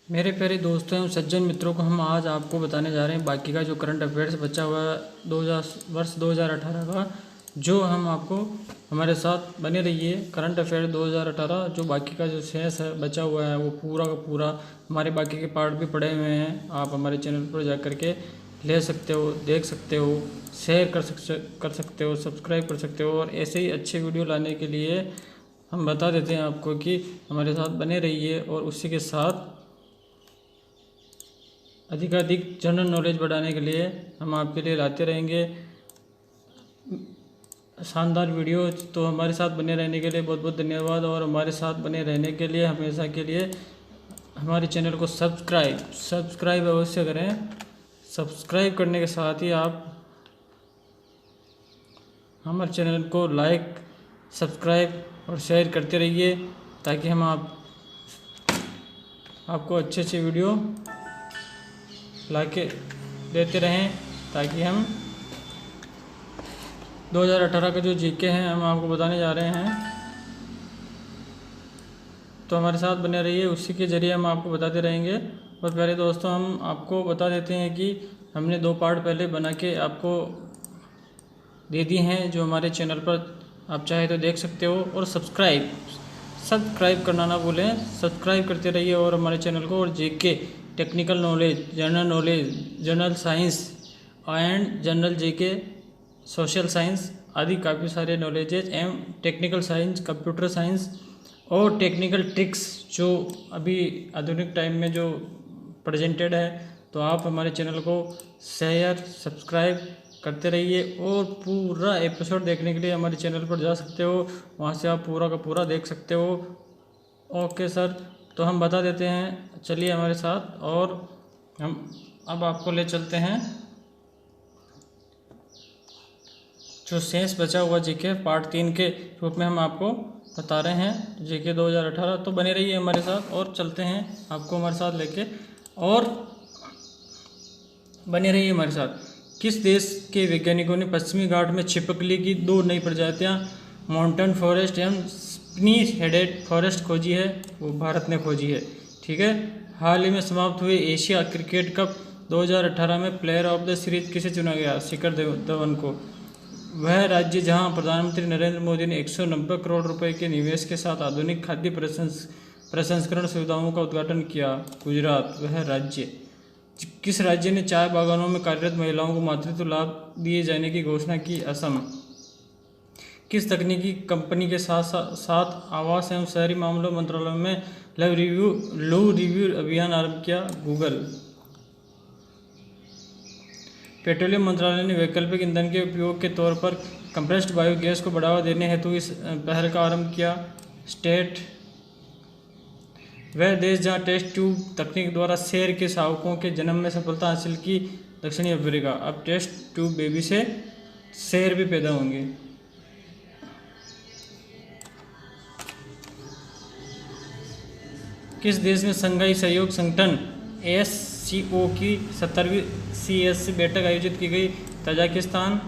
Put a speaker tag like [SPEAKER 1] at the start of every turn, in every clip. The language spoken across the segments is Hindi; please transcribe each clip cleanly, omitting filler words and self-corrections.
[SPEAKER 1] मेरे प्यारे दोस्तों एवं सज्जन मित्रों को हम आज आपको बताने जा रहे हैं बाकी का जो करंट अफेयर्स बचा हुआ है 2018 का, जो हम आपको हमारे साथ बने रहिए। करंट अफेयर 2018 जो बाकी का जो शेष है बचा हुआ है वो पूरा का पूरा हमारे बाकी के पार्ट भी पड़े हुए हैं। आप हमारे चैनल पर जा करके ले सकते हो, देख सकते हो, शेयर कर सकते हो, सब्सक्राइब कर सकते हो। और ऐसे ही अच्छे वीडियो लाने के लिए हम बता देते हैं आपको कि हमारे साथ बने रहिए। और उसी के साथ अधिकाधिक जनरल नॉलेज बढ़ाने के लिए हम आपके लिए लाते रहेंगे शानदार वीडियो। तो हमारे साथ बने रहने के लिए बहुत बहुत धन्यवाद। और हमारे साथ बने रहने के लिए हमेशा के लिए हमारे चैनल को सब्सक्राइब अवश्य करें। सब्सक्राइब करने के साथ ही आप हमारे चैनल को लाइक, सब्सक्राइब और शेयर करते रहिए, ताकि हम आपको अच्छे अच्छे वीडियो लाके देते रहें, ताकि हम 2018 का जो जीके हैं हम आपको बताने जा रहे हैं। तो हमारे साथ बने रहिए, उसी के ज़रिए हम आपको बताते रहेंगे। और प्यारे दोस्तों, हम आपको बता देते हैं कि हमने 2 पार्ट पहले बना के आपको दे दिए हैं, जो हमारे चैनल पर आप चाहे तो देख सकते हो। और सब्सक्राइब करना ना भूलें, सब्सक्राइब करते रहिए और हमारे चैनल को। और GK, technical knowledge, general science and general GK, social science आदि काफ़ी सारे नॉलेजेज एवं टेक्निकल साइंस, कंप्यूटर साइंस और टेक्निकल ट्रिक्स जो अभी आधुनिक टाइम में जो प्रेजेंटेड है। तो आप हमारे चैनल को शेयर, सब्सक्राइब करते रहिए। और पूरा एपिसोड देखने के लिए हमारे चैनल पर जा सकते हो, वहाँ से आप पूरा का पूरा देख सकते हो। ओके सर, तो हम बता देते हैं, चलिए हमारे साथ। और हम अब आपको ले चलते हैं जो शेष बचा हुआ जीके पार्ट 3 के रूप में हम आपको बता रहे हैं, जीके 2018। तो बने रहिए हमारे साथ और चलते हैं आपको हमारे साथ लेके, और बने रहिए हमारे साथ। किस देश के वैज्ञानिकों ने पश्चिमी घाट में छिपकली की 2 नई प्रजातियां माउंटेन फॉरेस्ट एवं स्पिनी हेडेड फॉरेस्ट खोजी है? वो भारत ने खोजी है। ठीक है। हाल ही में समाप्त हुए एशिया क्रिकेट कप 2018 में प्लेयर ऑफ द सीरीज किसे चुना गया? शिखर धवन को। वह राज्य जहां प्रधानमंत्री नरेंद्र मोदी ने 190 करोड़ रुपए के निवेश के साथ आधुनिक खाद्य प्रसंस्करण सुविधाओं का उद्घाटन किया? गुजरात। वह राज्य किस राज्य ने चाय बागानों में कार्यरत महिलाओं को मातृत्व लाभ दिए जाने की घोषणा की? असम। किस तकनीकी कंपनी के साथ आवास एवं शहरी मामलों मंत्रालय में लो रिव्यू अभियान आरंभ किया? गूगल। पेट्रोलियम मंत्रालय ने वैकल्पिक ईंधन के उपयोग के तौर पर कंप्रेस्ड बायोगैस को बढ़ावा देने हेतु इस पहल का आरंभ किया? स्टेट। वह देश जहां टेस्ट ट्यूब तकनीक द्वारा शेर के शावकों के जन्म में सफलता हासिल की? दक्षिणी अफ्रीका। अब टेस्ट ट्यूब बेबी से शेर भी पैदा होंगे। किस देश में शंघाई सहयोग संगठन SCO की 70वीं CSC बैठक आयोजित की गई? तजाकिस्तान।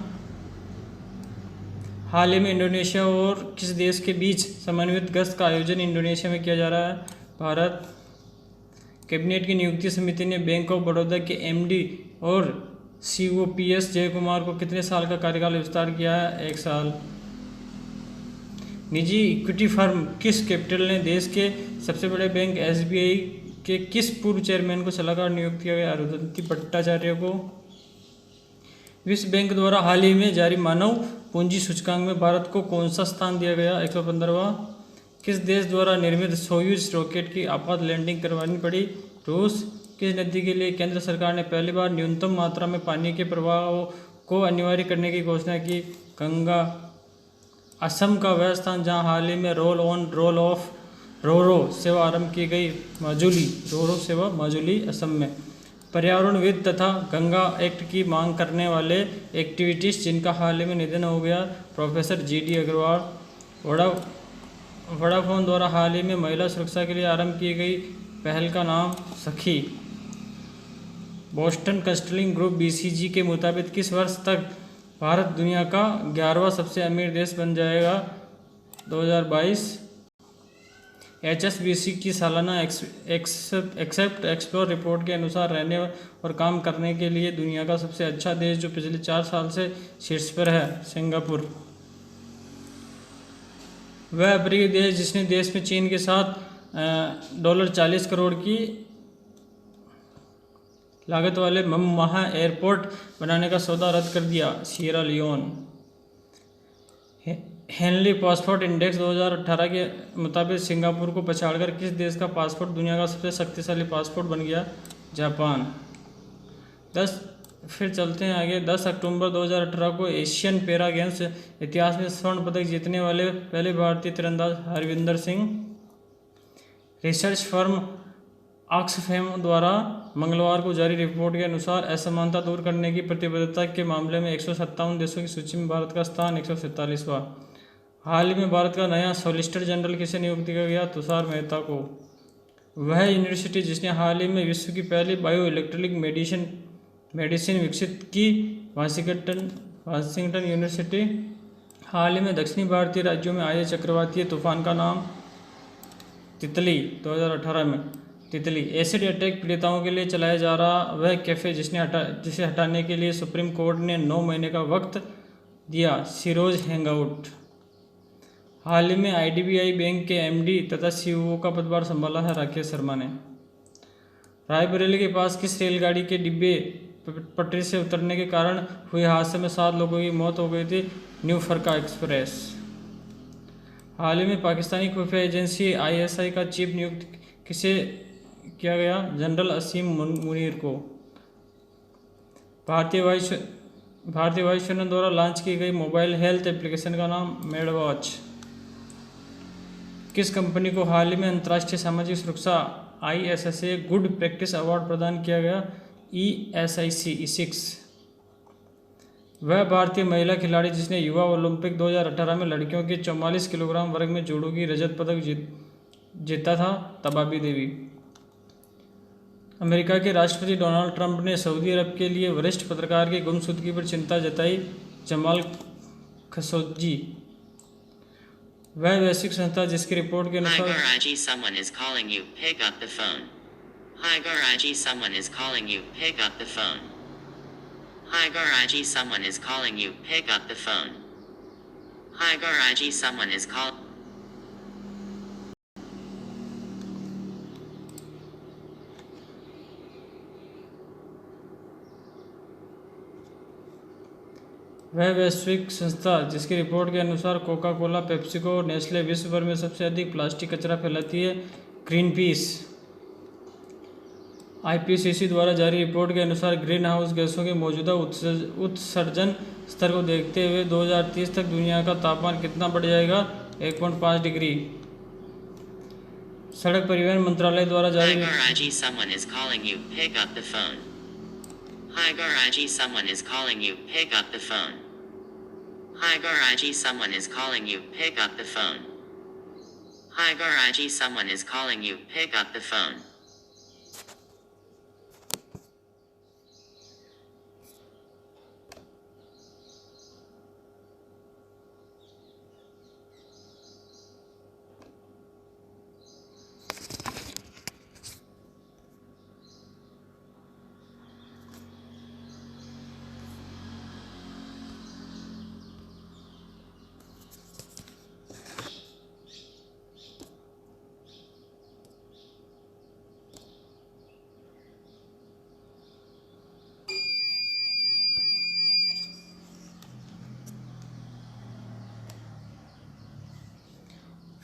[SPEAKER 1] हाल ही में इंडोनेशिया और किस देश के बीच समन्वित गश्त का आयोजन इंडोनेशिया में किया जा रहा है? भारत। कैबिनेट की नियुक्ति समिति ने बैंक ऑफ बड़ौदा के MD और COPS जय कुमार को कितने साल का कार्यकाल विस्तार किया है? 1 साल। निजी इक्विटी फर्म किस कैपिटल ने देश के सबसे बड़े बैंक SBI के किस पूर्व चेयरमैन को सलाहकार नियुक्त किया गया? अरुंधति भट्टाचार्य को। विश्व बैंक द्वारा हाल ही में जारी मानव पूंजी सूचकांक में भारत को कौन सा स्थान दिया गया? 115वां। किस देश द्वारा निर्मित सोयूज रॉकेट की आपात लैंडिंग करवानी पड़ी? रूस। किस नदी के लिए केंद्र सरकार ने पहली बार न्यूनतम मात्रा में पानी के प्रवाह को अनिवार्य करने की घोषणा की? गंगा। असम का वह स्थान जहां हाल ही में रोल ऑन रोल ऑफ रोरो सेवा आरंभ की गई? माजुली। रोरो सेवा माजुली, असम में। पर्यावरणविद तथा गंगा एक्ट की मांग करने वाले एक्टिविटीज जिनका हाल ही में निधन हो गया? Professor GD Agarwal. वोडाफोन द्वारा हाल ही में महिला सुरक्षा के लिए आरंभ की गई पहल का नाम? सखी। बोस्टन कंसल्टिंग ग्रुप BCG के मुताबिक किस वर्ष तक भारत दुनिया का 11वां सबसे अमीर देश बन जाएगा? 2022। HSBC की सालाना एक्सेप्ट एक्सप्लोर रिपोर्ट के अनुसार रहने और काम करने के लिए दुनिया का सबसे अच्छा देश जो पिछले 4 साल से शीर्ष पर है, सिंगापुर। वह अफ्रीकी देश जिसने देश में चीन के साथ $40 करोड़ की लागत वाले महा एयरपोर्ट बनाने का सौदा रद्द कर दिया, Sierra Leone. Henley passport index 2018 के मुताबिक सिंगापुर को पछाड़कर किस देश का पासपोर्ट दुनिया का सबसे शक्तिशाली पासपोर्ट बन गया, जापान। फिर चलते हैं आगे। 10 अक्टूबर 2018 को एशियन पैरा गेम्स इतिहास में स्वर्ण पदक जीतने वाले पहले भारतीय तीरंदाज Harvinder Singh. Research firm Oxfam द्वारा मंगलवार को जारी रिपोर्ट के अनुसार असमानता दूर करने की प्रतिबद्धता के मामले में 157 देशों की सूची में भारत का स्थान 147वां। हाल ही में भारत का नया सॉलिसिटर जनरल किसे नियुक्त किया गया, तुषार मेहता को। वह यूनिवर्सिटी जिसने हाल ही में विश्व की पहली बायो इलेक्ट्रिक मेडिसिन विकसित की, वाशिंगटन यूनिवर्सिटी। हाल ही में दक्षिणी भारतीय राज्यों में आए चक्रवातीय तूफान का नाम तितली, 2018 में तितली। एसिड अटैक पीड़िताओं के लिए चलाया जा रहा वह कैफ़े जिसे हटाने के लिए सुप्रीम कोर्ट ने 9 महीने का वक्त दिया, सिरोज हैंगआउट। हाल ही में IDBI बैंक के MD तथा CEO का पदभार संभाला है, राकेश शर्मा ने। रायबरेली के पास किस रेलगाड़ी के डिब्बे पटरी से उतरने के कारण हुए हादसे में 7 लोगों की मौत हो गई थी, न्यू फरक्का एक्सप्रेस। हाल ही में पाकिस्तानी खुफिया एजेंसी ISI का चीफ नियुक्त किसे किया गया, जनरल असीम मुनीर को। भारतीय वायुसेना द्वारा लॉन्च की गई मोबाइल हेल्थ एप्लीकेशन का नाम मेड वॉच। किस कंपनी को हाल ही में अंतर्राष्ट्रीय सामाजिक सुरक्षा ISSA गुड प्रैक्टिस अवार्ड प्रदान किया गया, E6। वह भारतीय महिला खिलाड़ी जिसने युवा ओलंपिक 2018 में लड़कियों के 44 किलोग्राम वर्ग में जूडो की रजत पदक जीता था, तबाबी देवी। अमेरिका के राष्ट्रपति डोनाल्ड ट्रंप ने सऊदी अरब के लिए वरिष्ठ पत्रकार की गुमशुदगी पर चिंता जताई, जमाल खशोगी। वह वैश्विक संस्था जिसकी रिपोर्ट के अनुसार वह वैश्विक संस्था जिसकी रिपोर्ट के अनुसार कोका कोला, पेप्सिको और नेस्ले विश्व भर में सबसे अधिक प्लास्टिक कचरा फैलाती है, ग्रीन पीस। IPCC द्वारा जारी रिपोर्ट के अनुसार ग्रीन हाउस गैसों के मौजूदा उत्सर्जन स्तर को देखते हुए 2030 तक दुनिया का तापमान कितना बढ़ जाएगा, 1.5 डिग्री। सड़क परिवहन मंत्रालय द्वारा जारी
[SPEAKER 2] Hi Garaji, someone is calling you. Pick up the phone. Hi Garaji, someone is calling you. Pick up the phone. Hi Garaji, someone is calling you. Pick up the phone.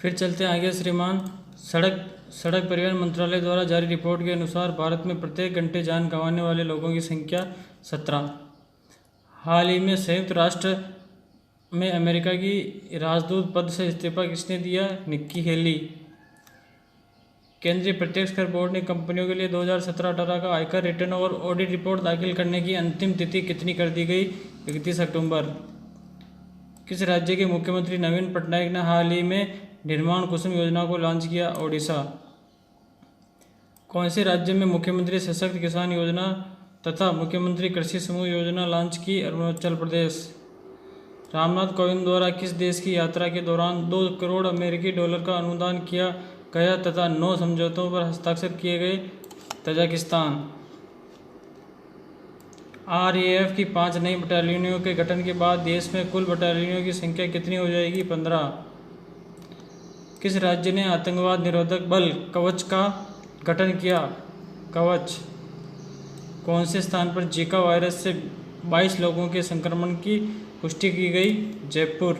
[SPEAKER 1] फिर चलते हैं आगे श्रीमान। सड़क परिवहन मंत्रालय द्वारा जारी रिपोर्ट के अनुसार भारत में प्रत्येक घंटे जान गंवाने वाले लोगों की संख्या 17। हाल ही में संयुक्त राष्ट्र में अमेरिका की राजदूत पद से इस्तीफा किसने दिया, निक्की हेली। केंद्रीय प्रत्यक्ष कर बोर्ड ने कंपनियों के लिए 2017-18 का आयकर रिटर्न और ऑडिट रिपोर्ट दाखिल करने की अंतिम तिथि कितनी कर दी गई, 31 अक्टूबर। किस राज्य के मुख्यमंत्री नवीन पटनायक ने हाल ही में निर्माण कुसुम योजना को लॉन्च किया, ओडिशा। कौन से राज्य में मुख्यमंत्री सशक्त किसान योजना तथा मुख्यमंत्री कृषि समूह योजना लॉन्च की, अरुणाचल प्रदेश। रामनाथ कोविंद द्वारा किस देश की यात्रा के दौरान $2 करोड़ का अनुदान किया गया तथा 9 समझौतों पर हस्ताक्षर किए गए। तजाकिस्तान। RAF की 5 नई बटालियनों के गठन के बाद देश में कुल बटालियनों की संख्या कितनी हो जाएगी? 15। किस राज्य ने आतंकवाद निरोधक बल कवच का गठन किया? कवच। कौन से स्थान पर जीका वायरस से 22 लोगों के संक्रमण की पुष्टि की गई? जयपुर।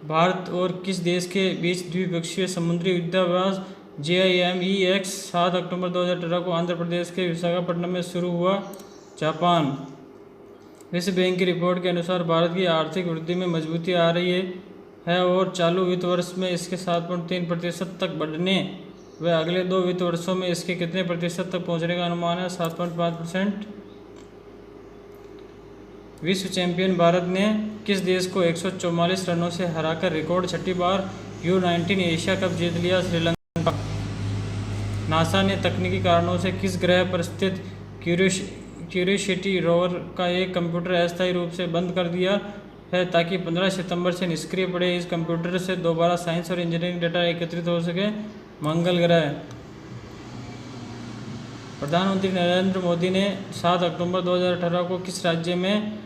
[SPEAKER 1] भारत और किस देश के बीच द्विपक्षीय समुद्री युद्धाभ्यास JIMEX 7 अक्टूबर 2018 को आंध्र प्रदेश के विशाखापट्टनम में शुरू हुआ? जापान। विश्व बैंक की रिपोर्ट के अनुसार भारत की आर्थिक वृद्धि में मजबूती आ रही है और चालू वित्त वर्ष में इसके 7.3% तक बढ़ने व अगले 2 वित्त वर्षों में इसके कितने प्रतिशत तक पहुंचने का अनुमान है? 7.5%। विश्व चैंपियन भारत ने किस देश को 144 रनों से हराकर रिकॉर्ड 6ठी बार U19 एशिया कप जीत लिया? श्रीलंका। नासा ने तकनीकी कारणों से किस ग्रह पर स्थित क्यूरियोसिटी रोवर का एक कंप्यूटर अस्थायी रूप से बंद कर दिया है ताकि 15 सितंबर से निष्क्रिय पड़े इस कंप्यूटर से दोबारा साइंस और इंजीनियरिंग डेटा एकत्रित हो सके? मंगल ग्रह। प्रधानमंत्री नरेंद्र मोदी ने 7 अक्टूबर 2018 को किस राज्य में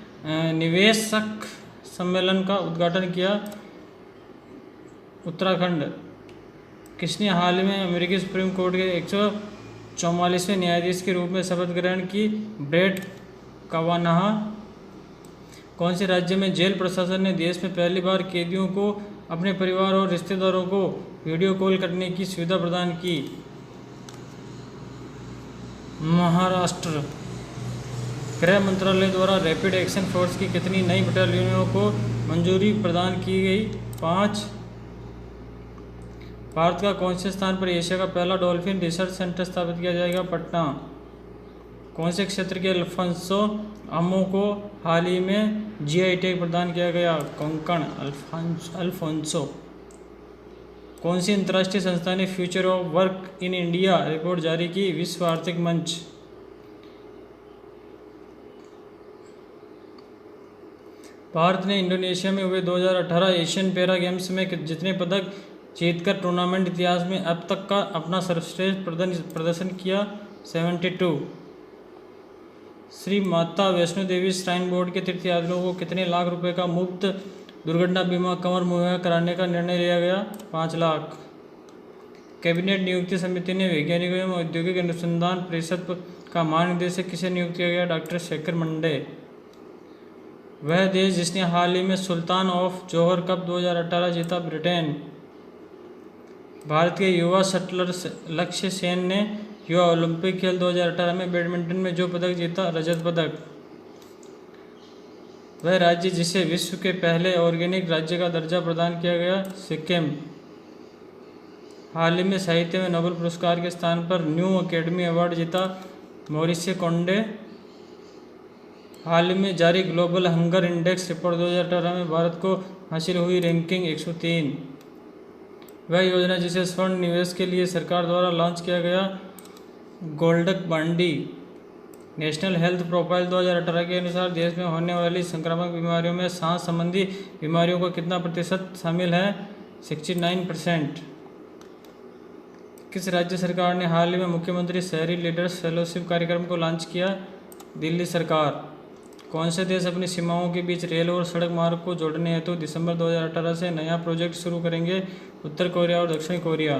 [SPEAKER 1] निवेशक सम्मेलन का उद्घाटन किया? उत्तराखंड। किसने हाल में अमेरिकी सुप्रीम कोर्ट के 144वें न्यायाधीश के रूप में शपथ ग्रहण की? Bread Kavanaugh. कौन से राज्य में जेल प्रशासन ने देश में पहली बार कैदियों को अपने परिवार और रिश्तेदारों को वीडियो कॉल करने की सुविधा प्रदान की? महाराष्ट्र। गृह मंत्रालय द्वारा रैपिड एक्शन फोर्स की कितनी नई बटालियनों को मंजूरी प्रदान की गई? 5। भारत का कौन से स्थान पर एशिया का पहला डॉल्फिन रिसर्च सेंटर स्थापित किया जाएगा? पटना। कौन से क्षेत्र के अल्फांसो आमों को हाल ही में GI टैग प्रदान किया गया? कोंकण। अल्फांसो। कौन सी अंतर्राष्ट्रीय संस्था ने future of work in India report जारी की? विश्व आर्थिक मंच। भारत ने इंडोनेशिया में हुए 2018 एशियन पैरा गेम्स में जितने पदक जीतकर टूर्नामेंट इतिहास में अब तक का अपना सर्वश्रेष्ठ प्रदर्शन किया? 72। श्री माता वैष्णो देवी श्राइन बोर्ड के तीर्थयात्रियों को कितने लाख रुपए का मुफ्त दुर्घटना बीमा कवर मुहैया कराने का निर्णय लिया गया? 5 लाख। कैबिनेट नियुक्ति समिति ने वैज्ञानिकों एवं औद्योगिक अनुसंधान परिषद का महानिदेशक किसे नियुक्त किया गया? Doctor Shekhar Monday. वह देश जिसने हाल ही में सुल्तान ऑफ जोहर कप 2018 जीता? ब्रिटेन। भारत के युवा शटलर लक्ष्य सेन ने युवा ओलंपिक खेल 2018 में बैडमिंटन में जो पदक जीता? रजत पदक। वह राज्य जिसे विश्व के पहले ऑर्गेनिक राज्य का दर्जा प्रदान किया गया? सिक्किम। हाल ही में साहित्य में नोबेल पुरस्कार के स्थान पर न्यू अकेडमी अवार्ड जीता? मॉरिस कोंडे। हाल ही में जारी ग्लोबल हंगर इंडेक्स रिपोर्ट 2018 में भारत को हासिल हुई रैंकिंग 103। वह योजना जिसे स्वर्ण निवेश के लिए सरकार द्वारा लॉन्च किया गया? गोल्डक बांडी। नेशनल हेल्थ प्रोफाइल 2018 के अनुसार देश में होने वाली संक्रामक बीमारियों में सांस संबंधी बीमारियों का कितना प्रतिशत शामिल है? 69%। किस राज्य सरकार ने हाल ही में मुख्यमंत्री शहरी लीडर्स फेलोशिप कार्यक्रम को लॉन्च किया? दिल्ली सरकार। कौन से देश अपनी सीमाओं के बीच रेल और सड़क मार्ग को जोड़ने हेतु दिसंबर 2018 से नया प्रोजेक्ट शुरू करेंगे? उत्तर कोरिया और दक्षिण कोरिया।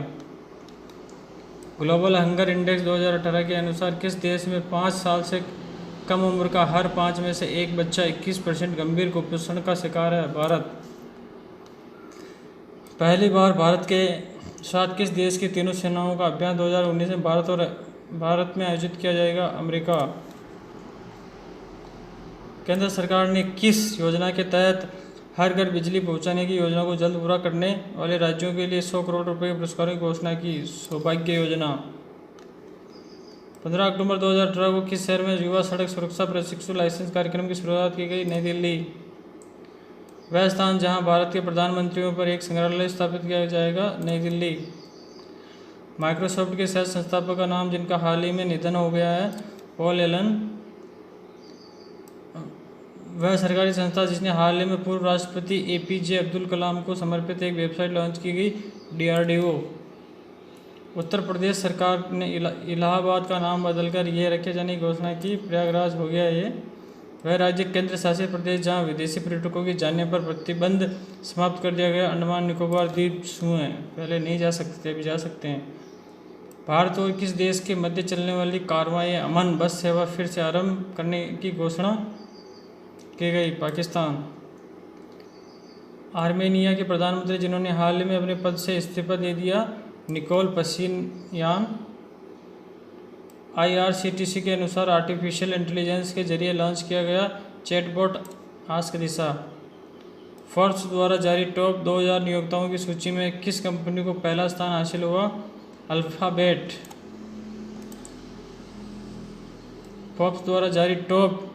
[SPEAKER 1] ग्लोबल हंगर इंडेक्स 2018 के अनुसार किस देश में 5 साल से कम उम्र का हर 5 में से एक बच्चा 21% गंभीर कुपोषण का शिकार है? भारत। पहली बार भारत के साथ किस देश की तीनों सेनाओं का अभ्यास 2019 में भारत में आयोजित किया जाएगा? अमेरिका। केंद्र सरकार ने किस योजना के तहत हर घर बिजली पहुंचाने की योजना को जल्द पूरा करने वाले राज्यों के लिए 100 करोड़ रुपए के पुरस्कारों की घोषणा की? सौभाग्य योजना। 15 अक्टूबर 2018 को किस शहर में युवा सड़क सुरक्षा प्रशिक्षु लाइसेंस कार्यक्रम की शुरुआत की गई? नई दिल्ली। वह स्थान जहां भारत के प्रधानमंत्रियों पर एक संग्रहालय स्थापित किया जाएगा? नई दिल्ली। माइक्रोसॉफ्ट के सह संस्थापक का नाम जिनका हाल ही में निधन हो गया है? Paul Allen. वह सरकारी संस्था जिसने हाल ही में पूर्व राष्ट्रपति APJ अब्दुल कलाम को समर्पित एक वेबसाइट लॉन्च की गई? DRDO। उत्तर प्रदेश सरकार ने इलाहाबाद का नाम बदलकर ये रखे जाने की घोषणा की। प्रयागराज हो गया ये। वह राज्य केंद्र शासित प्रदेश जहां विदेशी पर्यटकों के जाने पर प्रतिबंध समाप्त कर दिया गया। अंडमान निकोबार द्वीप समूह, पहले नहीं जा सकते, अभी जा सकते हैं। भारत और किस देश के मध्य चलने वाली कारवां अमन बस सेवा फिर से आरंभ करने की घोषणा की गई। पाकिस्तान। आर्मेनिया के प्रधानमंत्री जिन्होंने हाल ही में अपने पद से इस्तीफा दे दिया, निकोल पशिन्यान। IRCTC के अनुसार आर्टिफिशियल इंटेलिजेंस के जरिए लॉन्च किया गया चैटबॉट आस्क दिशा। फोर्ब्स द्वारा जारी टॉप 2000 नियोक्ताओं की सूची में किस कंपनी को पहला स्थान हासिल हुआ? अल्फाबेट। फोर्ब्स द्वारा जारी टॉप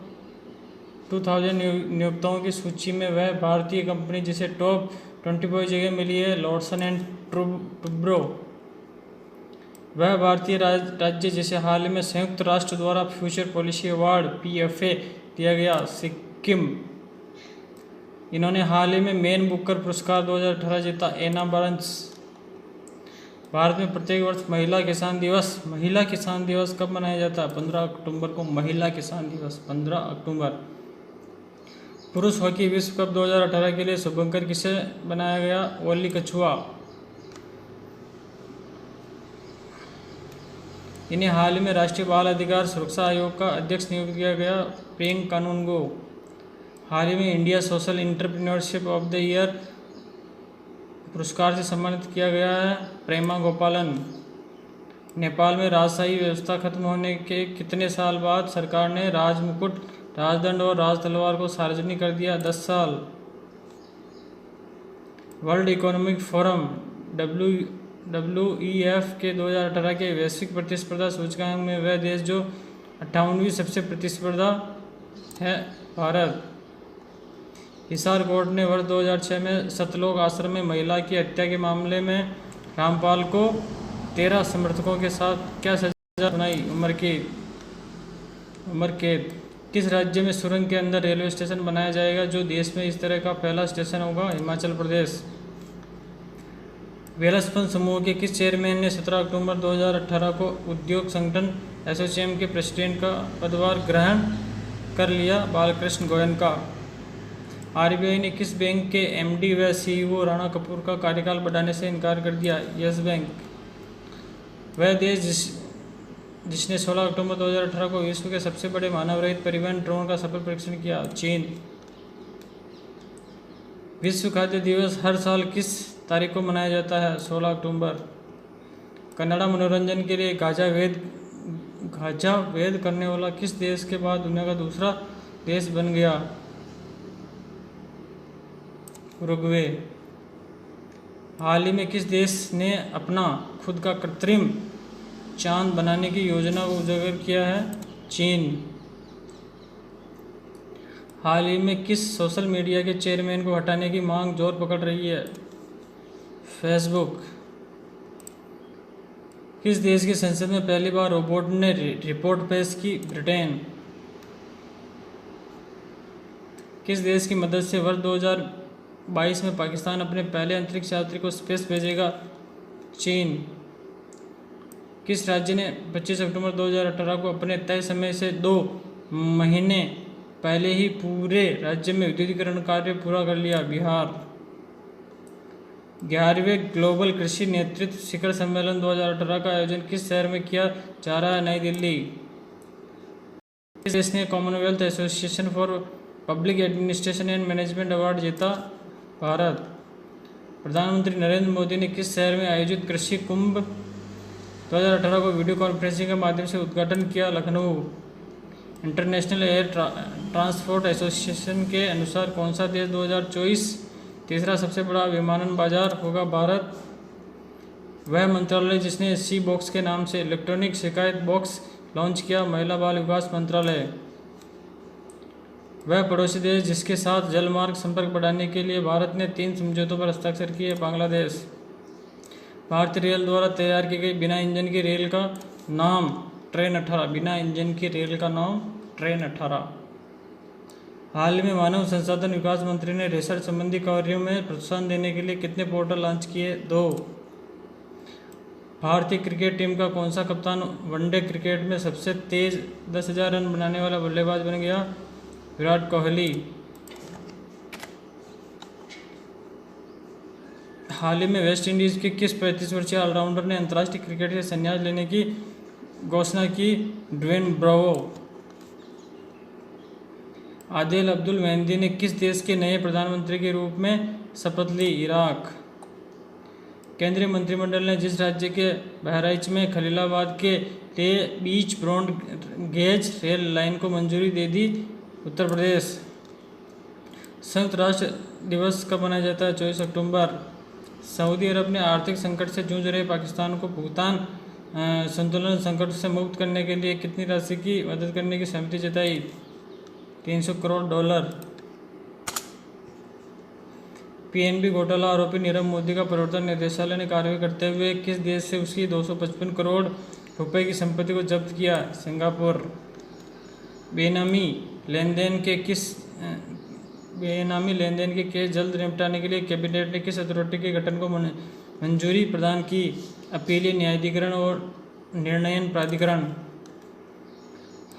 [SPEAKER 1] 2000 नियोक्ताओं की सूची में वह भारतीय कंपनी जिसे टॉप 25 जगह मिली है, लॉर्सन एंड टुब्रो। वह भारतीय राज्य जिसे हाल ही में संयुक्त राष्ट्र द्वारा फ्यूचर पॉलिसी अवार्ड PFA दिया गया, सिक्किम। इन्होंने हाल ही में मैन बुकर पुरस्कार 2018 जीता, एना बर्न्स। भारत में प्रत्येक वर्ष महिला किसान दिवस कब मनाया जाता है? 15 अक्टूबर को महिला किसान दिवस, 15 अक्टूबर। पुरुष हॉकी विश्व कप 2018 के लिए शुभंकर किसे बनाया गया? ओली कछुआ। इन्हें हाल ही में राष्ट्रीय बाल अधिकार सुरक्षा आयोग का अध्यक्ष नियुक्त किया गया, प्रियंका कानूनगो। हाल ही में India social entrepreneurship of the year पुरस्कार से सम्मानित किया गया है, प्रेमा गोपालन। नेपाल में राजशाही व्यवस्था खत्म होने के कितने साल बाद सरकार ने राजमुकुट, राजदंड और राज तलवार को सार्वजनिक कर दिया? 10 साल। वर्ल्ड इकोनॉमिक फोरम WEF के 2018 के वैश्विक प्रतिस्पर्धा सूचकांक में वह देश जो 58वीं सबसे प्रतिस्पर्धा है, भारत। हिसार कोर्ट ने वर्ष 2006 में सतलोक आश्रम में महिला की हत्या के मामले में रामपाल को 13 समर्थकों के साथ क्या सजा सुनाई? उम्र कैद। किस राज्य में सुरंग के अंदर रेलवे स्टेशन बनाया जाएगा जो देश में इस तरह का पहला स्टेशन होगा? हिमाचल प्रदेश। वेलस्पन समूह के किस चेयरमैन ने 17 अक्टूबर 2018 को उद्योग संगठन एसोचैम के प्रेसिडेंट का पदभार ग्रहण कर लिया? बालकृष्ण गोयनका। RBI ने किस बैंक के MD व CEO राणा कपूर का कार्यकाल बढ़ाने से इनकार कर दिया? Yes bank. वह देश जिसने 16 अक्टूबर 2018 को विश्व के सबसे बड़े मानव रहित परिवहन ड्रोन का सफल परीक्षण किया? चीन। विश्व खाद्य दिवस हर साल किस तारीख को मनाया जाता है? 16 अक्टूबर। कन्नड़ा मनोरंजन के लिए गाजा वेद करने वाला किस देश के बाद दुनिया का दूसरा देश बन गया? उरुग्वे। हाल ही में किस देश ने अपना खुद का कृत्रिम चांद बनाने की योजना को उजागर किया है? चीन। हाल ही में किस सोशल मीडिया के चेयरमैन को हटाने की मांग जोर पकड़ रही है? फेसबुक। किस देश की संसद में पहली बार रोबोट ने रिपोर्ट पेश की? ब्रिटेन। किस देश की मदद से वर्ष 2022 में पाकिस्तान अपने पहले अंतरिक्ष यात्री को स्पेस भेजेगा? चीन। किस राज्य ने 25 अक्टूबर 2018 को अपने तय समय से 2 महीने पहले ही पूरे राज्य में विद्युतीकरण कार्य पूरा कर लिया? बिहार। 11वें ग्लोबल कृषि नेतृत्व शिखर सम्मेलन 2018 का आयोजन किस शहर में किया जा रहा है? नई दिल्ली। किस देश ने Commonwealth association for public administration and management award जीता? भारत। प्रधानमंत्री नरेंद्र मोदी ने किस शहर में आयोजित कृषि कुंभ 2018 को वीडियो कॉन्फ्रेंसिंग के माध्यम से उद्घाटन किया? Lucknow. International air transport association के अनुसार कौन सा देश 2024 तीसरा सबसे बड़ा विमानन बाजार होगा? भारत। वह मंत्रालय जिसने सी बॉक्स के नाम से इलेक्ट्रॉनिक शिकायत बॉक्स लॉन्च किया? महिला बाल विकास मंत्रालय। वह पड़ोसी देश जिसके साथ जलमार्ग संपर्क बढ़ाने के लिए भारत ने 3 समझौतों पर हस्ताक्षर किए? बांग्लादेश। भारतीय रेल द्वारा तैयार की गई बिना इंजन की रेल का नाम ट्रेन 18। बिना इंजन की रेल का नाम ट्रेन 18। हाल ही में मानव संसाधन विकास मंत्री ने रिसर्च संबंधी कार्यों में प्रोत्साहन देने के लिए कितने पोर्टल लॉन्च किए? 2। भारतीय क्रिकेट टीम का कौन सा कप्तान वनडे क्रिकेट में सबसे तेज 10,000 रन बनाने वाला बल्लेबाज बन गया? विराट कोहली। हाल ही में वेस्ट इंडीज के किस 35 वर्षीय ऑलराउंडर ने अंतर्राष्ट्रीय क्रिकेट से संन्यास लेने की घोषणा की? Dwayne Bravo. आदिल अब्दुल मेहंदी ने किस देश के नए प्रधानमंत्री के रूप में शपथ ली? इराक। केंद्रीय मंत्रिमंडल ने जिस राज्य के बहराइच में खलीलाबाद के लिए बीच ब्रॉड गेज रेल लाइन को मंजूरी दे दी? उत्तर प्रदेश। संयुक्त राष्ट्र दिवस कब मनाया जाता है? 24 अक्टूबर। सऊदी अरब ने आर्थिक संकट से जूझ रहे पाकिस्तान को भुगतान संतुलन संकट से मुक्त करने के लिए कितनी राशि की मदद करने की सहमति जताई? $300 करोड़। पीएनबी घोटाला आरोपी नीरव मोदी का प्रवर्तन निदेशालय ने कार्रवाई करते हुए किस देश से उसकी 255 करोड़ रुपए की संपत्ति को जब्त किया? सिंगापुर। बेनामी लेनदेन के केस जल्द निपटाने के लिए कैबिनेट ने किस अथॉरिटी के गठन को मंजूरी प्रदान की? अपीलीय न्यायाधिकरण और निर्णयन प्राधिकरण।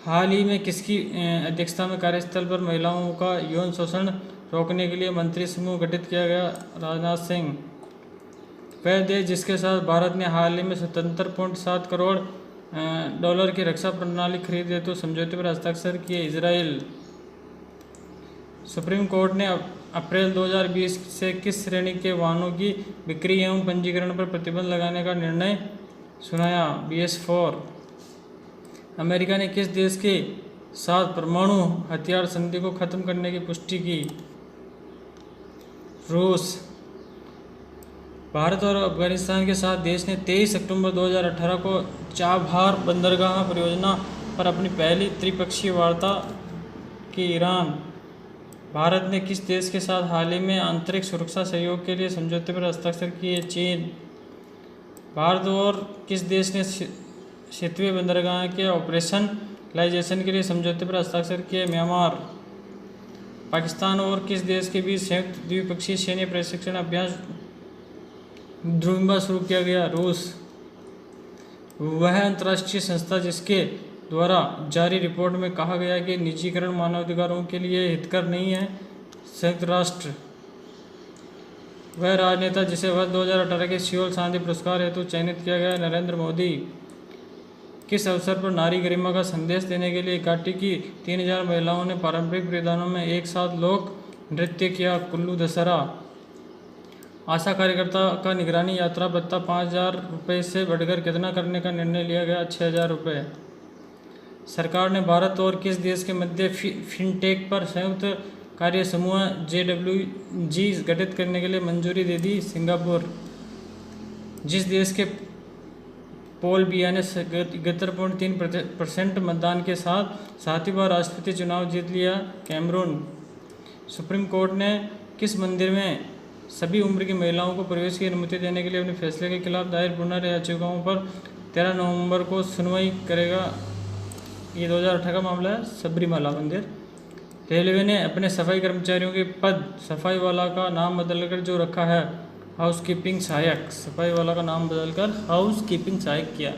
[SPEAKER 1] हाल ही में किसकी अध्यक्षता में कार्यस्थल पर महिलाओं का यौन शोषण रोकने के लिए मंत्री समूह गठित किया गया? राजनाथ सिंह। वह देश जिसके साथ भारत ने हाल ही में 77.7 करोड़ डॉलर की रक्षा प्रणाली खरीद हेतु समझौते पर हस्ताक्षर किए? इजराइल। सुप्रीम कोर्ट ने अप्रैल 2020 से किस श्रेणी के वाहनों की बिक्री एवं पंजीकरण पर प्रतिबंध लगाने का निर्णय सुनाया? BS4। अमेरिका ने किस देश के साथ परमाणु हथियार संधि को खत्म करने की पुष्टि की? रूस। भारत और अफगानिस्तान के साथ देश ने 23 अक्टूबर 2018 को चाबहार बंदरगाह परियोजना पर अपनी पहली त्रिपक्षीय वार्ता की। ईरान। भारत ने किस देश के साथ हाल ही में आंतरिक सुरक्षा सहयोग के लिए समझौते पर हस्ताक्षर किए? चीन। भारत और किस देश ने शीतवीय बंदरगाह के ऑपरेशनलाइजेशन के लिए समझौते पर हस्ताक्षर किए? म्यांमार। पाकिस्तान और किस देश के बीच संयुक्त द्विपक्षीय सैन्य प्रशिक्षण अभ्यास ध्रुवीय शुरू किया गया? रूस। वह अंतर्राष्ट्रीय संस्था जिसके द्वारा जारी रिपोर्ट में कहा गया कि निजीकरण मानवाधिकारों के लिए हितकर नहीं है? संयुक्त राष्ट्र। वह राजनेता जिसे वर्ष 2018 के सियोल शांति पुरस्कार हेतु चयनित किया गया? नरेंद्र मोदी। किस अवसर पर नारी गरिमा का संदेश देने के लिए घाटी की 3000 महिलाओं ने पारंपरिक परिधानों में एक साथ लोक नृत्य किया? कुल्लू दशहरा। आशा कार्यकर्ता का निगरानी यात्रा भत्ता 5,000 रुपये से बढ़कर कितना करने का निर्णय लिया गया? 6,000 रुपये। सरकार ने भारत और किस देश के मध्य फिनटेक पर संयुक्त कार्य समूह JWG गठित करने के लिए मंजूरी दे दी? सिंगापुर। जिस देश के पॉल बिया ने 71.3% मतदान के साथ 7वीं बार राष्ट्रपति चुनाव जीत लिया? कैमरून। सुप्रीम कोर्ट ने किस मंदिर में सभी उम्र की महिलाओं को प्रवेश की अनुमति देने के लिए अपने फैसले के खिलाफ दायर पुनर्याचिकाओं पर 13 नवंबर को सुनवाई करेगा? ये 2018 का मामला है। सबरीमाला मंदिर। रेलवे ने अपने सफाई कर्मचारियों के पद सफाई वाला का नाम बदलकर जो रखा है हाउसकीपिंग सहायक, सफाई वाला का नाम बदलकर हाउसकीपिंग सहायक किया।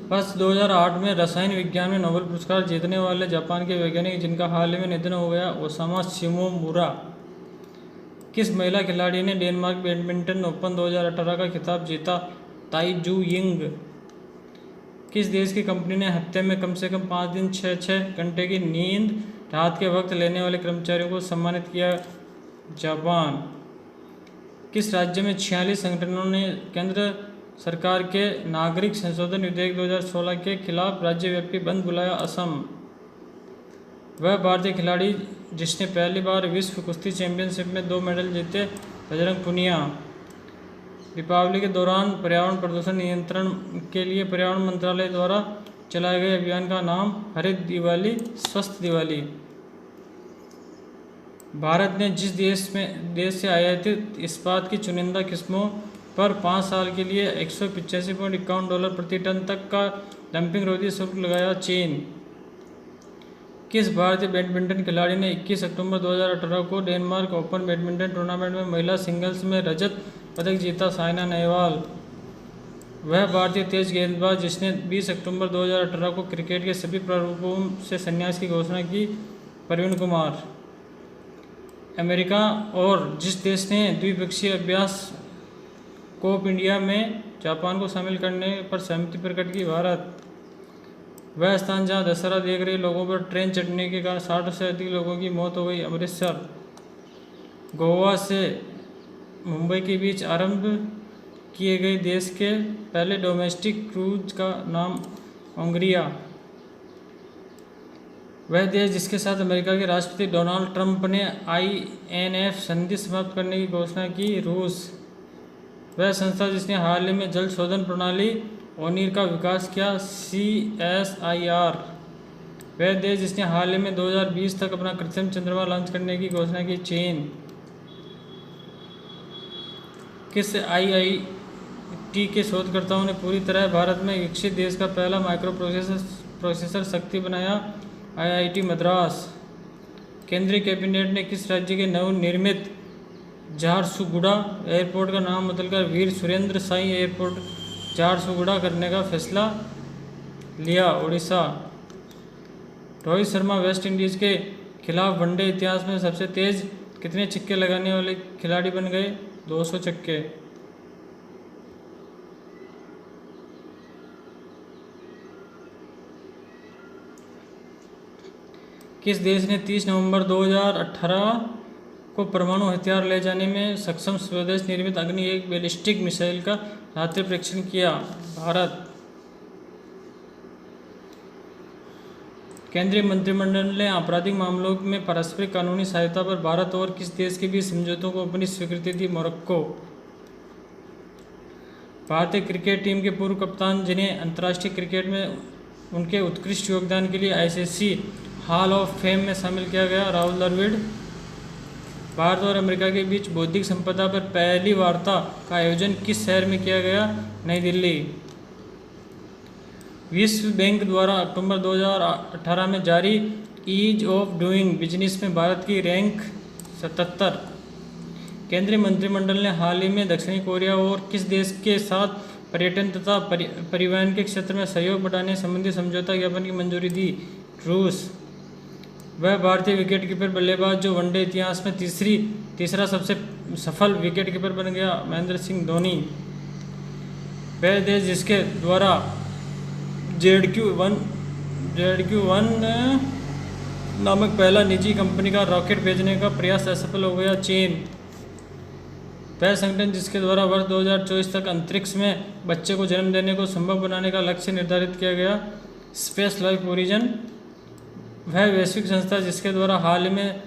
[SPEAKER 1] वर्ष 2008 में रसायन विज्ञान में नोबेल पुरस्कार जीतने वाले जापान के वैज्ञानिक जिनका हाल ही में निधन हो गया, ओसामा शिमोमुरा। किस महिला खिलाड़ी ने डेनमार्क बैडमिंटन ओपन 2018 का खिताब जीता? ताई जू यिंग। किस देश की कंपनी ने हफ्ते में कम से कम 5 दिन 6 घंटे की नींद रात के वक्त लेने वाले कर्मचारियों को सम्मानित किया? जापान। किस राज्य में 46 संगठनों ने केंद्र सरकार के नागरिक संशोधन विधेयक 2016 के खिलाफ राज्यव्यापी बंद बुलाया? असम। वह भारतीय खिलाड़ी जिसने पहली बार विश्व कुश्ती चैंपियनशिप में 2 मेडल जीते? बजरंग पुनिया। दीपावली के दौरान पर्यावरण प्रदूषण नियंत्रण के लिए पर्यावरण मंत्रालय द्वारा चलाए गए अभियान का नाम हरित दिवाली स्वस्थ दिवाली। भारत ने जिस देश से आयातित इस्पात की चुनिंदा किस्मों पर 5 साल के लिए $185.51 प्रति टन तक का डंपिंग रोधी शुल्क लगाया? चीन। किस भारतीय बैडमिंटन खिलाड़ी ने 21 अक्टूबर 2018 को डेनमार्क ओपन बैडमिंटन टूर्नामेंट में महिला सिंगल्स में रजत पदक जीता? साइना नेहवाल। वह भारतीय तेज गेंदबाज जिसने 20 अक्टूबर 2018 को क्रिकेट के सभी प्रारूपों से संन्यास की घोषणा की। प्रवीण कुमार। अमेरिका और जिस देश ने द्विपक्षीय अभ्यास कोप इंडिया में जापान को शामिल करने पर सहमति प्रकट की। भारत। वह स्थान जहां दशहरा देख रहे लोगों पर ट्रेन चढ़ने के कारण 60 से अधिक लोगों की मौत हो गई। अमृतसर। गोवा से मुंबई के बीच आरंभ किए गए देश के पहले डोमेस्टिक क्रूज का नाम ओंगरिया। वह देश जिसके साथ अमेरिका के राष्ट्रपति डोनाल्ड ट्रंप ने INF संधि समाप्त करने की घोषणा की। रूस। वह संस्था जिसने हाल ही में जल शोधन प्रणाली ओनीर का विकास किया। CSIR। वह देश जिसने हाल ही में 2020 तक अपना कृत्रिम चंद्रमा लॉन्च करने की घोषणा की। चीन। किस IIT के शोधकर्ताओं ने पूरी तरह भारत में विकसित देश का पहला माइक्रो प्रोसेसर शक्ति बनाया। IIT मद्रास। केंद्रीय कैबिनेट ने किस राज्य के नवनिर्मित झारसुगुड़ा एयरपोर्ट का नाम बदलकर वीर सुरेंद्र साई एयरपोर्ट झारसुगुड़ा करने का फैसला लिया। उड़ीसा। रोहित शर्मा वेस्ट इंडीज़ के खिलाफ वनडे इतिहास में सबसे तेज कितने छक्के लगाने वाले खिलाड़ी बन गए। 200 छक्के। किस देश ने 30 नवंबर 2018 को परमाणु हथियार ले जाने में सक्षम स्वदेश निर्मित अग्नि 1 बैलिस्टिक मिसाइल का रात्रि परीक्षण किया। भारत। केंद्रीय मंत्रिमंडल ने आपराधिक मामलों में पारस्परिक कानूनी सहायता पर भारत और किस देश के बीच समझौतों को अपनी स्वीकृति दी। मोरक्को। भारतीय क्रिकेट टीम के पूर्व कप्तान जिन्हें अंतर्राष्ट्रीय क्रिकेट में उनके उत्कृष्ट योगदान के लिए ICC हॉल ऑफ फेम में शामिल किया गया। राहुल द्रविड़। भारत और अमेरिका के बीच बौद्धिक संपदा पर पहली वार्ता का आयोजन किस शहर में किया गया। नई दिल्ली। विश्व बैंक द्वारा अक्टूबर 2018 में जारी ईज ऑफ डूइंग बिजनेस में भारत की रैंक 77। केंद्रीय मंत्रिमंडल ने हाल ही में दक्षिणी कोरिया और किस देश के साथ पर्यटन तथा परिवहन के क्षेत्र में सहयोग बढ़ाने संबंधी समझौता ज्ञापन की मंजूरी दी। रूस। वह भारतीय विकेटकीपर बल्लेबाज जो वनडे इतिहास में तीसरा सबसे सफल विकेटकीपर बन गया। महेंद्र सिंह धोनी। वह देश जिसके द्वारा ZQ-1 नामक पहला निजी कंपनी का रॉकेट भेजने का प्रयास असफल हो गया। चीन। वह संगठन जिसके द्वारा वर्ष 2024 तक अंतरिक्ष में बच्चे को जन्म देने को संभव बनाने का लक्ष्य निर्धारित किया गया। Space life origin. वह वैश्विक संस्था जिसके द्वारा हाल ही में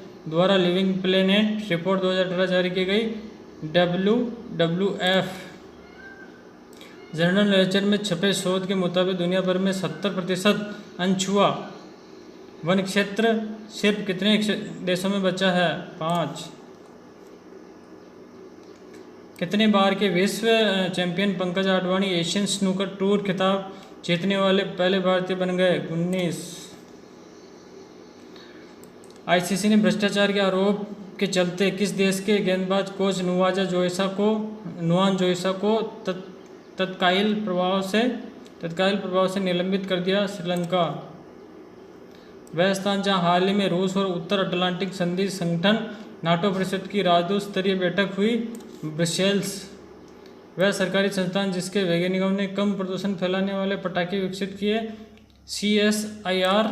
[SPEAKER 1] लिविंग प्लेनेट रिपोर्ट 2018 जारी की गई। WWF। जर्नल नेचर में छपे शोध के मुताबिक दुनिया भर में 70% अनछुआ वन क्षेत्र सिर्फ कितने देशों में बचा है। 5। कितने बार के विश्व champion Pankaj Advani Asian snooker tour खिताब जीतने वाले पहले भारतीय बन गए। 19। ICC ने भ्रष्टाचार के आरोप के चलते किस देश के गेंदबाज कोच नुआन जोइसा को तत्कालीन प्रभाव से निलंबित कर दिया। श्रीलंका। वह स्थान जहां हाल ही में रूस और उत्तर अटलांटिक संधि संगठन नाटो परिषद की राजदूत स्तरीय बैठक हुई। ब्रसेल्स। वह सरकारी संस्थान जिसके वैज्ञानिकों ने कम प्रदूषण फैलाने वाले पटाखे विकसित किए। CSIR।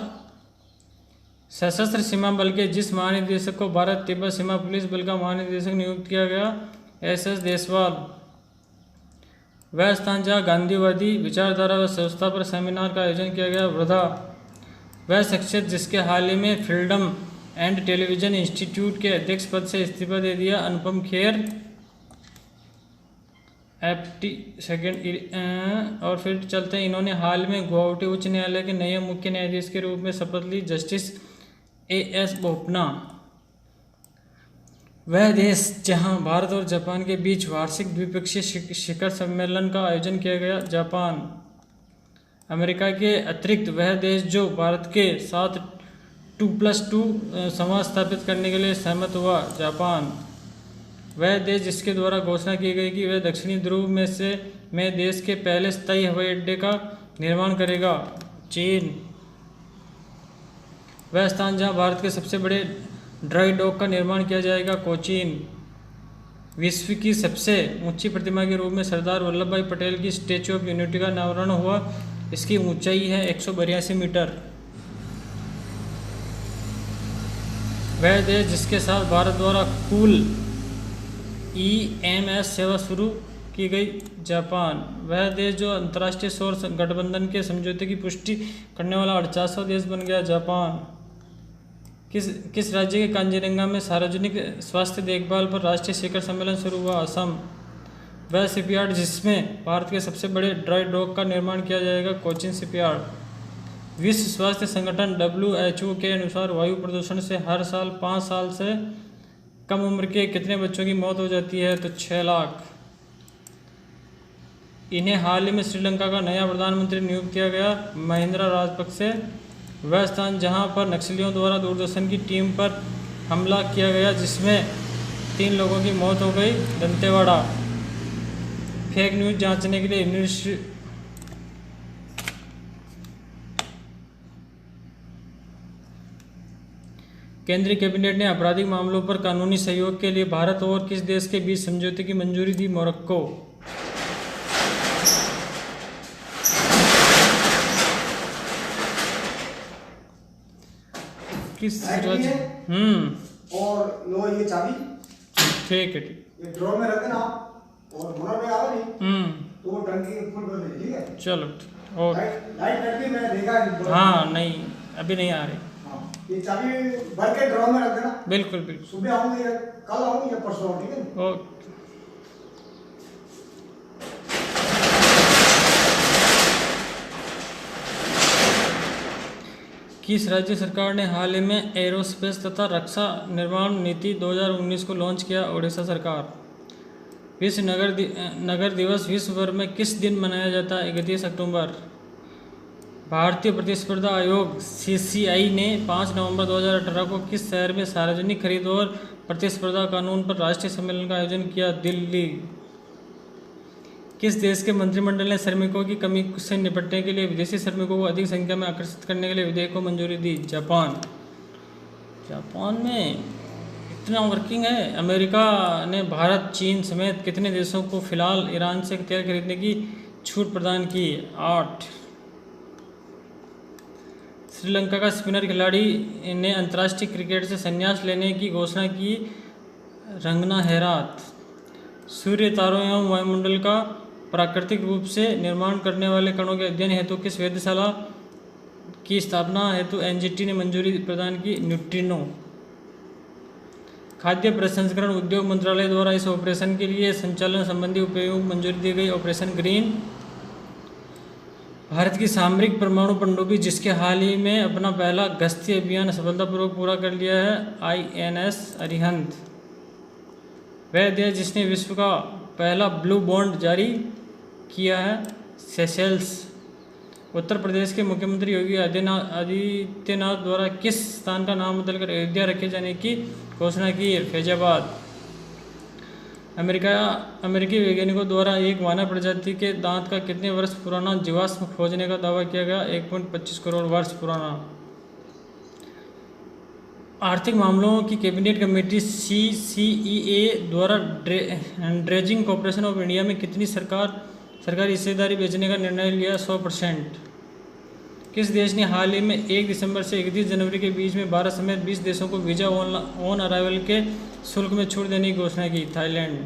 [SPEAKER 1] सशस्त्र सीमा बल के जिस महानिदेशक को भारत तिब्बत सीमा पुलिस बल का महानिदेशक नियुक्त किया गया। SS देसवाल। वह स्थान जहाँ गांधीवादी विचारधारा व संस्था पर सेमिनार का आयोजन किया गया। वर्धा। वह शख्सियत जिसके हाल ही में फिल्म एंड टेलीविजन इंस्टीट्यूट के अध्यक्ष पद से इस्तीफा दे दिया। अनुपम खेर। और फिर चलते हैं, इन्होंने हाल में गुवाहाटी उच्च न्यायालय के नए मुख्य न्यायाधीश के रूप में शपथ ली। Justice AS Bopanna. वह देश जहां भारत और जापान के बीच वार्षिक द्विपक्षीय शिखर सम्मेलन का आयोजन किया गया। जापान। अमेरिका के अतिरिक्त वह देश जो भारत के साथ 2+2 संवाद स्थापित करने के लिए सहमत हुआ। जापान। वह देश जिसके द्वारा घोषणा की गई कि वह दक्षिणी ध्रुव में देश के पहले स्थायी हवाई अड्डे का निर्माण करेगा, चीन। वह स्थान जहां भारत के सबसे बड़े ड्राई डॉक का निर्माण किया जाएगा, कोचीन। विश्व की सबसे ऊंची प्रतिमा के रूप में सरदार वल्लभ भाई पटेल की स्टैच्यू ऑफ यूनिटी का अनावरण हुआ। इसकी ऊंचाई है 182 मीटर। वह देश जिसके साथ भारत द्वारा कुल EMS सेवा शुरू की गई, जापान। वह देश जो अंतर्राष्ट्रीय सौर गठबंधन के समझौते की पुष्टि करने वाला 48वां देश बन गया, जापान। किस राज्य के कांजीरंगा में सार्वजनिक स्वास्थ्य देखभाल पर राष्ट्रीय शिखर सम्मेलन शुरू हुआ, असम। वह शिपयार्ड जिसमें भारत के सबसे बड़े ड्राई डॉक का निर्माण किया जाएगा, कोचीन शिपयार्ड। विश्व स्वास्थ्य संगठन WHO के अनुसार वायु प्रदूषण से हर साल 5 साल से कम उम्र के कितने बच्चों की मौत हो जाती है, तो 6 लाख। इन्हें हाल ही में श्रीलंका का नया प्रधानमंत्री नियुक्त किया गया, महिंद्रा राजपक्षे। वह स्थान जहां पर नक्सलियों द्वारा दूरदर्शन की टीम पर हमला किया गया जिसमें 3 लोगों की मौत हो गई, दंतेवाड़ा। फेक न्यूज जांचने के लिए केंद्रीय कैबिनेट ने आपराधिक मामलों पर कानूनी सहयोग के लिए भारत और किस देश के बीच समझौते की मंजूरी दी, मोरक्को। किस राज्य?
[SPEAKER 3] और लो ये चाबी,
[SPEAKER 1] ठीक है, ठीक।
[SPEAKER 3] ये ड्रॉर में रख देना और मोटर में आवा नहीं तो वो टंकी फुल कर दे, ठीक है।
[SPEAKER 1] चलो, और
[SPEAKER 3] लाइट कट गई, मैंने देखा।
[SPEAKER 1] हाँ, नहीं, अभी नहीं आ रही।
[SPEAKER 3] ये चाबी भर के ड्रॉर में रख देना।
[SPEAKER 1] बिल्कुल बिल्कुल।
[SPEAKER 3] सुबह आऊंगी या कल आऊंगी या परसों आऊंगी, ठीक है।
[SPEAKER 1] ओके। किस राज्य सरकार ने हाल ही में एरोस्पेस तथा रक्षा निर्माण नीति 2019 को लॉन्च किया, ओडिशा सरकार। विश्व नगर दिवस विश्व भर में किस दिन मनाया जाता है, 31 अक्टूबर। भारतीय प्रतिस्पर्धा आयोग CCI ने 5 नवंबर 2018 को किस शहर में सार्वजनिक खरीद और प्रतिस्पर्धा कानून पर राष्ट्रीय सम्मेलन का आयोजन किया, दिल्ली। किस देश के मंत्रिमंडल ने श्रमिकों की कमी से निपटने के लिए विदेशी श्रमिकों को अधिक संख्या में आकर्षित करने के लिए विधेयक को मंजूरी दी, जापान। जापान में इतना वर्किंग है। अमेरिका ने भारत, चीन समेत कितने देशों को फिलहाल ईरान से तेल खरीदने की छूट प्रदान की, 8। श्रीलंका का स्पिनर खिलाड़ी ने अंतर्राष्ट्रीय क्रिकेट से संन्यास लेने की घोषणा की, रंगना हेरात। सूर्य, तारों एवं वायुमंडल का प्राकृतिक रूप से निर्माण करने वाले कणों के अध्ययन हेतु किस वेधशाला की स्थापना हेतु NGT ने मंजूरी प्रदान की, न्यूट्रिनो। खाद्य प्रसंस्करण उद्योग मंत्रालय द्वारा इस ऑपरेशन के लिए संचालन संबंधी उपयोग मंजूरी दी गई, ऑपरेशन ग्रीन। भारत की सामरिक परमाणु पनडुब्बी जिसके हाल ही में अपना पहला गश्ती अभियान सफलतापूर्वक पूरा कर लिया है, INS अरिहंत। वह देश जिसने विश्व का पहला ब्लू बॉन्ड जारी किया है, सेशेल्स। उत्तर प्रदेश के मुख्यमंत्री योगी आदित्यनाथ द्वारा किस स्थान का नाम बदलकर अयोध्या रखे जाने की घोषणा की, फैजाबाद। अमेरिकी वैज्ञानिकों द्वारा एक मानव प्रजाति के दांत का कितने वर्ष पुराना जीवाश्म खोजने का दावा किया गया, 1.25 करोड़ वर्ष पुराना। आर्थिक मामलों की कैबिनेट कमेटी CCEA द्वारा ड्रेजिंग कॉर्पोरेशन ऑफ इंडिया में कितनी सरकारी हिस्सेदारी बेचने का निर्णय लिया, 100%। किस देश ने हाल ही में 1 दिसंबर से 31 जनवरी के बीच में भारत समेत 20 देशों को वीज़ा ऑन अराइवल के शुल्क में छूट देने की घोषणा की, थाईलैंड।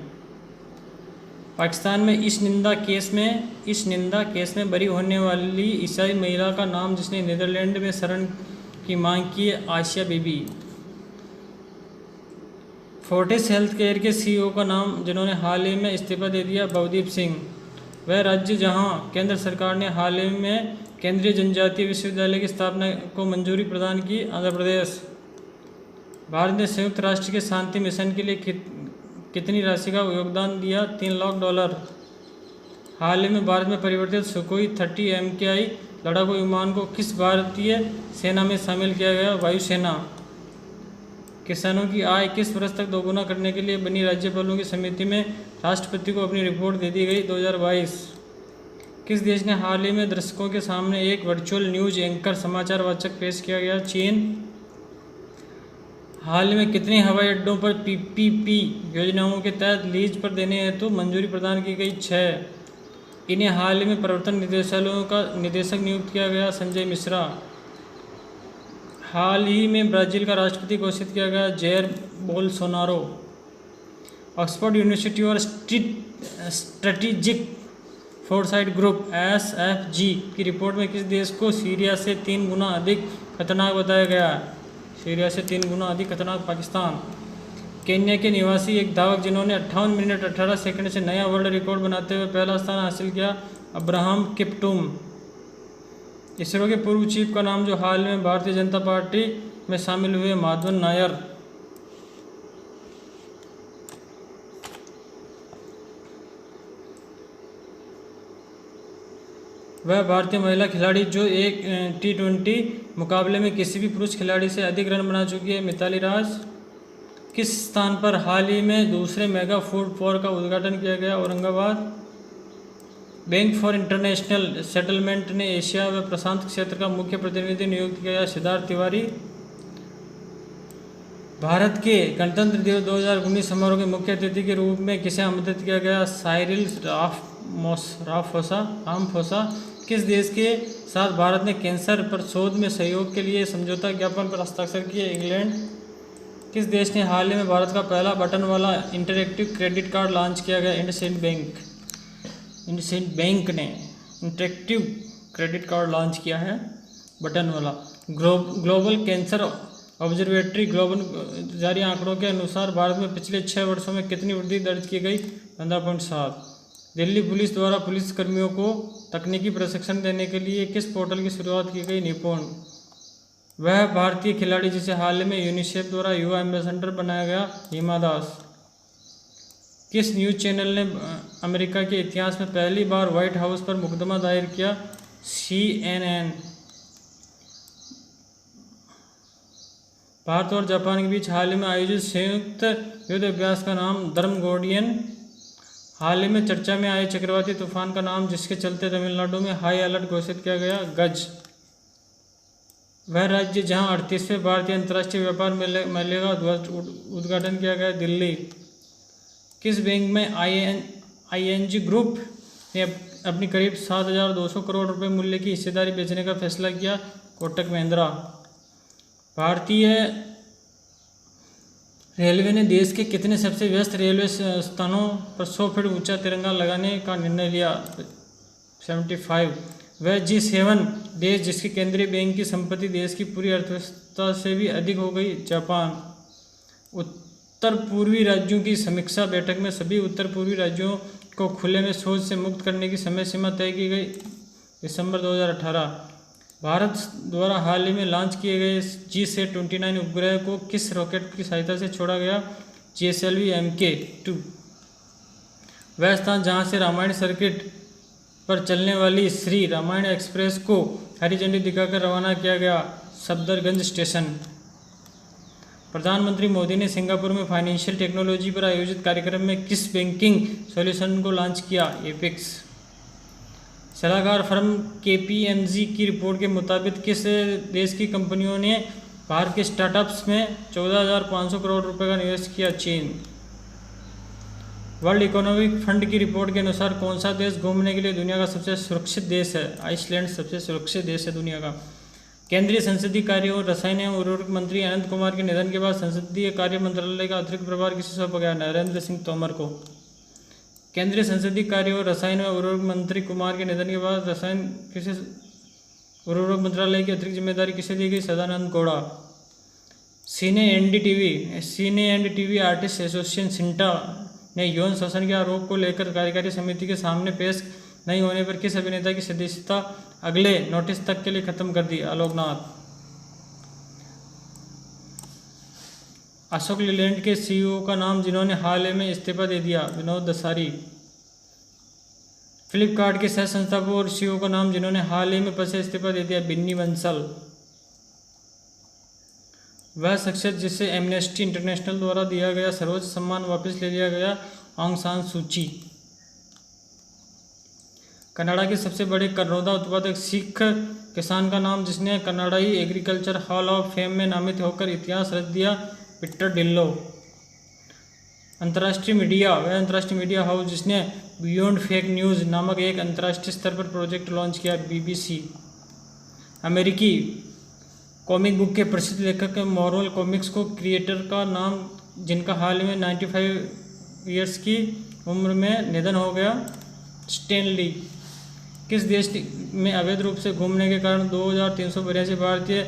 [SPEAKER 1] पाकिस्तान में इस निंदा केस में बरी होने वाली ईसाई महिला का नाम जिसने नीदरलैंड में शरण की मांग की, आसिया बीबी। फोर्टिस हेल्थ केयर के CEO का नाम जिन्होंने हाल ही में इस्तीफा दे दिया, भवदीप सिंह। वह राज्य जहां केंद्र सरकार ने हाल ही में केंद्रीय जनजातीय विश्वविद्यालय की स्थापना को मंजूरी प्रदान की, आंध्र प्रदेश। भारत ने संयुक्त राष्ट्र के शांति मिशन के लिए कितनी राशि का योगदान दिया, $3 लाख। हाल ही में भारत में परिवर्तित सुखोई 30 MKI लड़ाकू विमान को किस भारतीय सेना में शामिल किया गया, वायुसेना। किसानों की आय किस वर्ष तक दोगुना करने के लिए बनी राज्यपालों की समिति में राष्ट्रपति को अपनी रिपोर्ट दे दी गई? 2022। किस देश ने हाल ही में दर्शकों के सामने एक वर्चुअल न्यूज एंकर समाचार वाचक पेश किया गया? चीन। हाल में कितने हवाई अड्डों पर पीपीपी योजनाओं के तहत लीज पर देने हेतु मंजूरी प्रदान की गई? 6। इन्हें हाल ही में प्रवर्तन निदेशालयों का निदेशक नियुक्त किया गया? संजय मिश्रा। हाल ही में ब्राज़ील का राष्ट्रपति घोषित किया गया? Jair Bolsonaro. ऑक्सफोर्ड यूनिवर्सिटी और स्ट्रेटेजिक फोरसाइट ग्रुप SFG की रिपोर्ट में किस देश को सीरिया से 3 गुना अधिक खतरनाक बताया गया? सीरिया से 3 गुना अधिक खतरनाक पाकिस्तान। केन्या के निवासी एक धावक जिन्होंने 58 मिनट 18 सेकंड से नया वर्ल्ड रिकॉर्ड बनाते हुए पहला स्थान हासिल किया, अब्राहम किप्टुम। इसरो के पूर्व चीफ का नाम जो हाल में भारतीय जनता पार्टी में शामिल हुए? माधवन नायर। वह भारतीय महिला खिलाड़ी जो एक T20 मुकाबले में किसी भी पुरुष खिलाड़ी से अधिक रन बना चुकी है? मिताली राज। किस स्थान पर हाल ही में दूसरे मेगा फूड फॉर का उद्घाटन किया गया? Aurangabad. Bank for international settlement ने एशिया व प्रशांत क्षेत्र का मुख्य प्रतिनिधि नियुक्त किया? सिद्धार्थ तिवारी। भारत के गणतंत्र दिवस 2019 समारोह के मुख्य अतिथि के रूप में किसे आमंत्रित किया गया? Cyril Ramaphosa. किस देश के साथ भारत ने कैंसर पर शोध में सहयोग के लिए समझौता ज्ञापन पर हस्ताक्षर किए? इंग्लैंड। किस देश ने हाल ही में भारत का पहला बटन वाला इंटरैक्टिव क्रेडिट कार्ड लॉन्च किया गया? इंडसइंड बैंक ने इंटरैक्टिव क्रेडिट कार्ड लॉन्च किया है, बटन वाला। ग्लोबल कैंसर ऑब्जर्वेटरी ग्लोबल जारी आंकड़ों के अनुसार भारत में पिछले 6 वर्षों में कितनी वृद्धि दर्ज की गई? 15.7। दिल्ली पुलिस द्वारा पुलिस कर्मियों को तकनीकी प्रशिक्षण देने के लिए किस पोर्टल की शुरुआत की गई? निपुण। वह भारतीय खिलाड़ी जिसे हाल में यूनिसेफ द्वारा युवा एम्बेसडर बनाया गया? हिमा दास। किस न्यूज़ चैनल ने अमेरिका के इतिहास में पहली बार व्हाइट हाउस पर मुकदमा दायर किया? CNN। भारत और जापान के बीच हाल ही में आयोजित संयुक्त युद्ध अभ्यास का नाम धर्मगोडियन। हाल ही में चर्चा में आए चक्रवाती तूफान का नाम जिसके चलते तमिलनाडु में हाई अलर्ट घोषित किया गया? गज। वह राज्य जहां 38वें भारतीय अंतर्राष्ट्रीय व्यापार मेले का उद्घाटन किया गया? दिल्ली। किस बैंक में ING ग्रुप ने अपनी करीब 7,200 करोड़ रुपए मूल्य की हिस्सेदारी बेचने का फैसला किया? कोटक महिंद्रा। भारतीय रेलवे ने देश के कितने सबसे व्यस्त रेलवे स्थानों पर 100 फीट ऊंचा तिरंगा लगाने का निर्णय लिया? 75। वह G7 देश जिसके केंद्रीय बैंक की संपत्ति देश की पूरी अर्थव्यवस्था से भी अधिक हो गई? जापान। उत्तर पूर्वी राज्यों की समीक्षा बैठक में सभी उत्तर पूर्वी राज्यों को खुले में शौच से मुक्त करने की समय सीमा तय की गई? दिसंबर 2018। भारत द्वारा हाल ही में लॉन्च किए गए GSAT-29 उपग्रह को किस रॉकेट की सहायता से छोड़ा गया? GSLV Mk2। वह स्थान जहां से रामायण सर्किट पर चलने वाली श्री रामायण एक्सप्रेस को हरी झंडी दिखाकर रवाना किया गया? सफदरगंज स्टेशन। प्रधानमंत्री मोदी ने सिंगापुर में फाइनेंशियल टेक्नोलॉजी पर आयोजित कार्यक्रम में किस बैंकिंग सॉल्यूशन को लॉन्च किया? एपेक्स। सलाहकार फर्म KPMG की रिपोर्ट के मुताबिक किस देश की कंपनियों ने भारत के स्टार्टअप्स में 14,500 करोड़ रुपए का निवेश किया? चीन। वर्ल्ड इकोनॉमिक फंड की रिपोर्ट के अनुसार कौन सा देश घूमने के लिए दुनिया का सबसे सुरक्षित देश है? आइसलैंड सबसे सुरक्षित देश है दुनिया का। केंद्रीय संसदीय कार्य और रसायन एवं उर्वरक मंत्री अनंत कुमार के निधन के बाद संसदीय कार्य मंत्रालय का अतिरिक्त प्रभार किसे सौंपा गया? नरेंद्र सिंह तोमर को। केंद्रीय संसदीय कार्य और रसायन एवं उर्वरक मंत्री कुमार के निधन के बाद रसायन किसे उर्वरक मंत्रालय की अतिरिक्त जिम्मेदारी किसे दी गई? सदानंद गौड़ा। सीने and TV artist association CINTAA ने यौन शोषण के आरोप को लेकर कार्यकारी समिति के सामने पेश नहीं होने पर किस अभिनेता की सदस्यता अगले नोटिस तक के लिए खत्म कर दी? आलोकनाथ। अशोक लीलैंड के CEO का नाम जिन्होंने हाल ही में इस्तीफा दे दिया? विनोद दसारी। फ्लिपकार्ट के सह संस्थापक और CEO का नाम जिन्होंने हाल ही में पद से इस्तीफा दे दिया? बिन्नी बंसल। वह शख्सियत जिसे एमनेस्टी इंटरनेशनल द्वारा दिया गया सर्वोच्च सम्मान वापस ले लिया गया, आंग सान सूची। कनाडा के सबसे बड़े करौंदा उत्पादक सिख किसान का नाम जिसने कनाडाई एग्रीकल्चर हॉल ऑफ फेम में नामित होकर इतिहास रच दिया, पीटर डिल्लो। अंतर्राष्ट्रीय मीडिया, वह अंतर्राष्ट्रीय मीडिया हाउस जिसने बियॉन्ड फेक न्यूज़ नामक एक अंतर्राष्ट्रीय स्तर पर प्रोजेक्ट लॉन्च किया, BBC। अमेरिकी कॉमिक बुक के प्रसिद्ध लेखक मार्वल कॉमिक्स को क्रिएटर का नाम जिनका हाल में 95 ईयर्स की उम्र में निधन हो गया, स्टैन ली। किस देश में अवैध रूप से घूमने के कारण 2382 भारतीय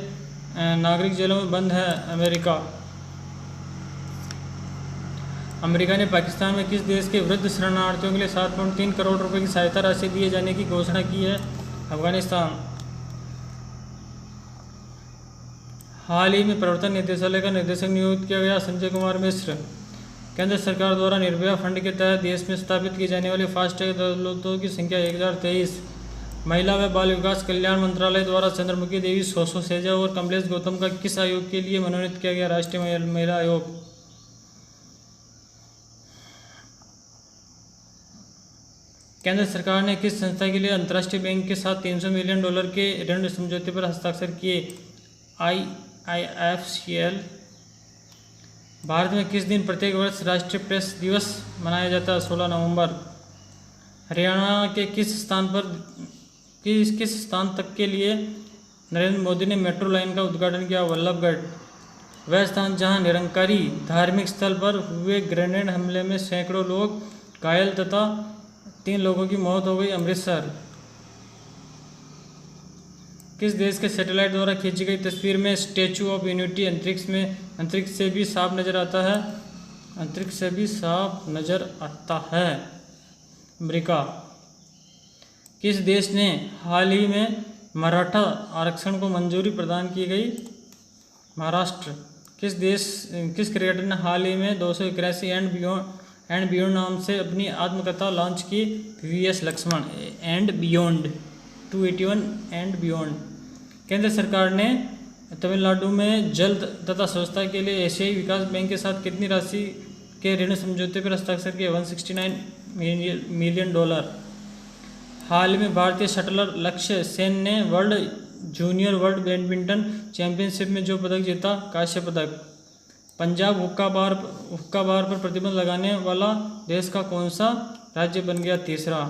[SPEAKER 1] नागरिक जेलों में बंद है, अमेरिका। अमेरिका ने पाकिस्तान में किस देश के वृद्ध शरणार्थियों के लिए 7.3 करोड़ रुपए की सहायता राशि दिए जाने की घोषणा की है, अफगानिस्तान। हाल ही में प्रवर्तन निदेशालय का निदेशक नियुक्त किया गया, संजय कुमार मिश्र। केंद्र सरकार द्वारा निर्भया फंड के तहत देश में स्थापित की जाने वाली फास्टैग अदालतों की संख्या 1023। महिला व बाल विकास कल्याण मंत्रालय द्वारा चंद्रमुखी देवी, सोशो सेजा और कमलेश गौतम का किस आयोग के लिए मनोनीत किया गया, राष्ट्रीय महिला आयोग। केंद्र सरकार ने किस संस्था के लिए अंतर्राष्ट्रीय बैंक के साथ $300 मिलियन के ऋण समझौते पर हस्ताक्षर किए, IIFCL। भारत में किस दिन प्रत्येक वर्ष राष्ट्रीय प्रेस दिवस मनाया जाता है, 16 नवंबर। हरियाणा के किस स्थान तक के लिए नरेंद्र मोदी ने मेट्रो लाइन का उद्घाटन किया, वल्लभगढ़। वह स्थान जहां निरंकारी धार्मिक स्थल पर हुए ग्रेनेड हमले में सैकड़ों लोग घायल तथा 3 लोगों की मौत हो गई, अमृतसर। किस देश के सैटेलाइट द्वारा खींची गई तस्वीर में स्टैचू ऑफ यूनिटी अंतरिक्ष से भी साफ नजर आता है, अमेरिका। किस देश ने हाल ही में मराठा आरक्षण को मंजूरी प्रदान की गई, महाराष्ट्र। किस क्रिकेटर ने हाल ही में 281 एंड बियॉन्ड नाम से अपनी आत्मकथा लॉन्च की, VVS Laxman, and beyond 281 and beyond. केंद्र सरकार ने तमिलनाडु में जल तथा स्वच्छता के लिए एशियाई विकास बैंक के साथ कितनी राशि के ऋण समझौते पर हस्ताक्षर किए, $169 मिलियन। हाल में भारतीय शटलर लक्ष्य सेन ने जूनियर वर्ल्ड बैडमिंटन चैंपियनशिप में जो पदक जीता, कांस्य पदक। पंजाब हुक्का बार पर प्रतिबंध लगाने वाला देश का कौन सा राज्य बन गया, तीसरा।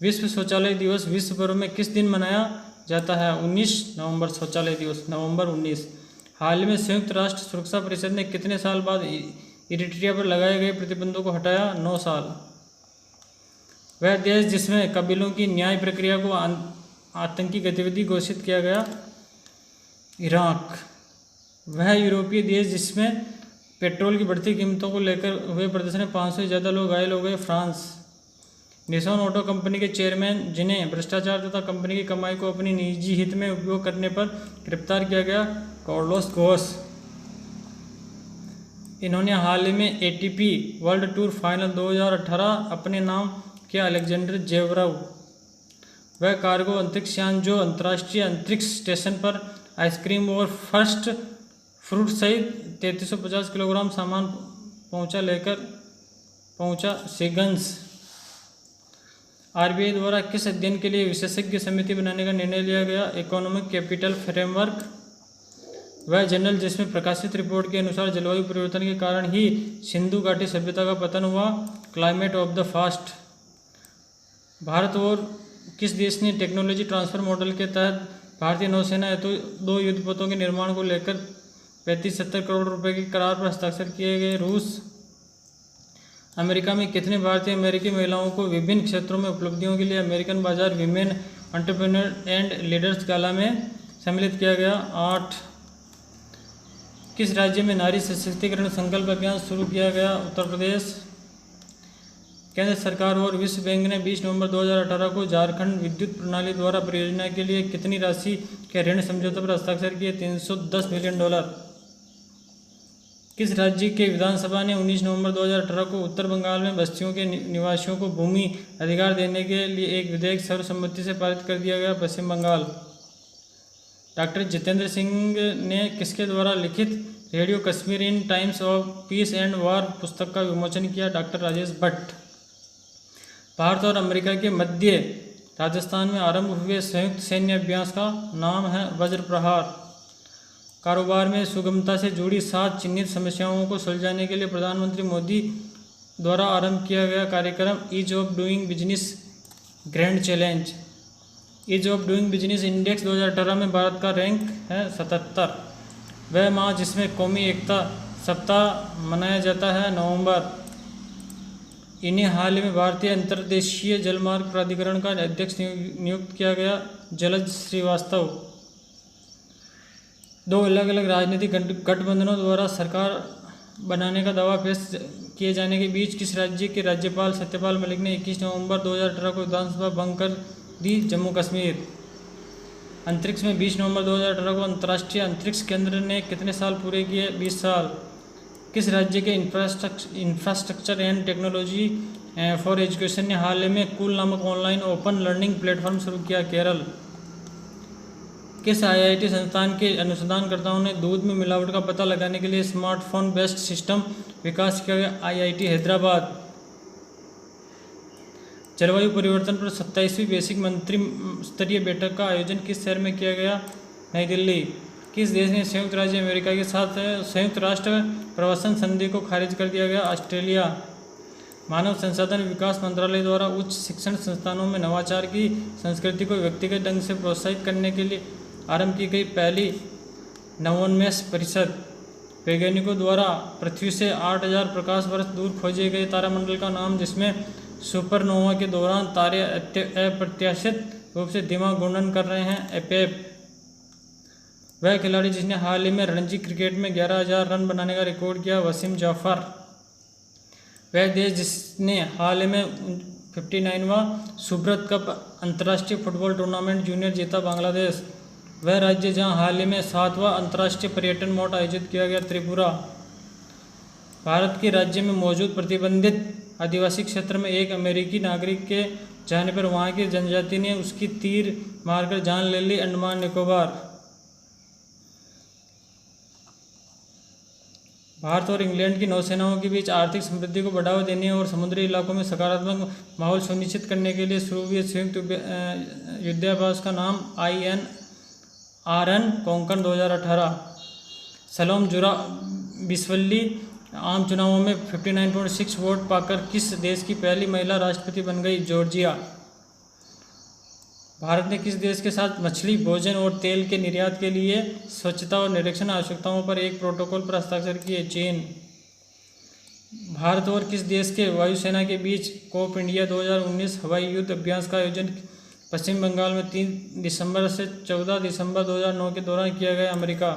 [SPEAKER 1] विश्व शौचालय दिवस विश्व भर में किस दिन मनाया जाता है, 19 नवंबर, शौचालय दिवस नवंबर 19। हाल में संयुक्त राष्ट्र सुरक्षा परिषद ने कितने साल बाद इरिट्रिया पर लगाए गए प्रतिबंधों को हटाया, 9 साल। वह देश जिसमें कबीलों की न्याय प्रक्रिया को आतंकी गतिविधि घोषित किया गया, इराक। वह यूरोपीय देश जिसमें पेट्रोल की बढ़ती कीमतों को लेकर हुए प्रदर्शन में 500 से ज़्यादा लोग घायल हो गए, फ्रांस। निसान ऑटो कंपनी के चेयरमैन जिन्हें भ्रष्टाचार तथा कंपनी की कमाई को अपनी निजी हित में उपयोग करने पर गिरफ्तार किया गया, कार्लोस घोष। इन्होंने हाल ही में ATP वर्ल्ड टूर फाइनल 2018 अपने नाम किया, अलेक्जेंडर जेवरव। वह कार्गो अंतरिक्ष यान जो अंतर्राष्ट्रीय अंतरिक्ष स्टेशन पर आइसक्रीम और फर्स्ट फ्रूट सहित 3350 किलोग्राम सामान पहुंचा, सिगन्स। RBI द्वारा किस अध्ययन के लिए विशेषज्ञ समिति बनाने का निर्णय लिया गया, इकोनॉमिक कैपिटल फ्रेमवर्क। वह जर्नल जिसमें प्रकाशित रिपोर्ट के अनुसार जलवायु परिवर्तन के कारण ही सिंधु घाटी सभ्यता का पतन हुआ, climate of the past. Bharat और किस देश ने टेक्नोलॉजी ट्रांसफर मॉडल के तहत भारतीय नौसेना हेतु 2 युद्धपोतों के निर्माण को लेकर 3570 करोड़ रुपए के करार पर हस्ताक्षर किए गए, रूस। अमेरिका में कितने भारतीय अमेरिकी महिलाओं को विभिन्न क्षेत्रों में उपलब्धियों के लिए अमेरिकन बाजार विमेन एंटरप्रेन्योर एंड लीडर्स गाला में सम्मिलित किया गया, 8। किस राज्य में नारी सशक्तिकरण संकल्प अभियान शुरू किया गया, उत्तर प्रदेश। केंद्र सरकार और विश्व बैंक ने 20 नवंबर 2018 को झारखंड विद्युत प्रणाली द्वारा परियोजना के लिए कितनी राशि के ऋण समझौते पर हस्ताक्षर किए, $310 मिलियन। किस राज्य के विधानसभा ने 19 नवंबर 2018 को उत्तर बंगाल में बस्तियों के निवासियों को भूमि अधिकार देने के लिए एक विधेयक सर्वसम्मति से पारित कर दिया गया, पश्चिम बंगाल। डॉक्टर जितेंद्र सिंह ने किसके द्वारा लिखित radio Kashmir in times of peace and war पुस्तक का विमोचन किया? डॉक्टर राजेश भट्ट। भारत और अमेरिका के मध्य राजस्थान में आरंभ हुए संयुक्त सैन्य अभ्यास का नाम है वज्र प्रहार। कारोबार में सुगमता से जुड़ी 7 चिन्हित समस्याओं को सुलझाने के लिए प्रधानमंत्री मोदी द्वारा आरंभ किया गया कार्यक्रम ease of doing business grand challenge. Ease of doing business index 2018 में भारत का रैंक है 77। वह माह जिसमें कौमी एकता सप्ताह मनाया जाता है नवंबर। इन्हें हाल ही में भारतीय अंतर्देशीय जलमार्ग प्राधिकरण का अध्यक्ष नियुक्त किया गया जलज श्रीवास्तव। 2 अलग अलग राजनीतिक गठबंधनों द्वारा सरकार बनाने का दावा पेश किए जाने के बीच किस राज्य के राज्यपाल सत्यपाल मलिक ने 21 नवंबर 2018 को विधानसभा भंग कर दी? जम्मू कश्मीर। अंतरिक्ष में 20 नवंबर 2018 को अंतर्राष्ट्रीय अंतरिक्ष केंद्र ने कितने साल पूरे किए? 20 साल। किस राज्य के infrastructure and technology for education ने हाल ही में कूल नामक ऑनलाइन ओपन लर्निंग प्लेटफॉर्म शुरू किया? केरल। किस IIT संस्थान के अनुसंधानकर्ताओं ने दूध में मिलावट का पता लगाने के लिए स्मार्टफोन बेस्ड सिस्टम विकास किया गया? IIT हैदराबाद। जलवायु परिवर्तन पर 27वीं बेसिक मंत्री स्तरीय बैठक का आयोजन किस शहर में किया गया? नई दिल्ली। किस देश ने संयुक्त राज्य अमेरिका के साथ संयुक्त राष्ट्र प्रवासन संधि को खारिज कर दिया गया? ऑस्ट्रेलिया। मानव संसाधन विकास मंत्रालय द्वारा उच्च शिक्षण संस्थानों में नवाचार की संस्कृति को व्यक्तिगत ढंग से प्रोत्साहित करने के लिए आरंभ की गई पहली नवोन्मेष परिषद। वैज्ञानिकों द्वारा पृथ्वी से 8000 प्रकाश वर्ष दूर खोजे गए तारामंडल का नाम जिसमें सुपरनोवा के दौरान तारे अप्रत्याशित रूप से धीमा घूर्णन कर रहे हैं? एपेप। वह खिलाड़ी जिसने हाल ही में रणजी क्रिकेट में 11,000 रन बनाने का रिकॉर्ड किया? वसीम जाफर। वह देश जिसने हाल ही में 59वां सुब्रत कप अंतर्राष्ट्रीय फुटबॉल टूर्नामेंट जूनियर जीता? बांग्लादेश। वह राज्य जहां हाल ही में 7वां अंतर्राष्ट्रीय पर्यटन मोट आयोजित किया गया? त्रिपुरा। भारत के राज्य में मौजूद प्रतिबंधित आदिवासी क्षेत्र में एक अमेरिकी नागरिक के जाने पर वहां की जनजाति ने उसकी तीर मारकर जान ले ली? अंडमान निकोबार। भारत और इंग्लैंड की नौसेनाओं के बीच आर्थिक समृद्धि को बढ़ावा देने और समुद्री इलाकों में सकारात्मक माहौल सुनिश्चित करने के लिए शुरू हुए संयुक्त युद्धाभ्यास का नाम INRN कोंकण 2018। सलोम जुराबिस्वली आम चुनावों में 59.6 वोट पाकर किस देश की पहली महिला राष्ट्रपति बन गई? जॉर्जिया। भारत ने किस देश के साथ मछली भोजन और तेल के निर्यात के लिए स्वच्छता और निरीक्षण आवश्यकताओं पर एक प्रोटोकॉल पर हस्ताक्षर किए? चीन। भारत और किस देश के वायुसेना के बीच कोप इंडिया 2019 हवाई युद्ध अभ्यास का आयोजन पश्चिम बंगाल में 3 दिसंबर से 14 दिसंबर 2009 के दौरान किया गया? अमेरिका।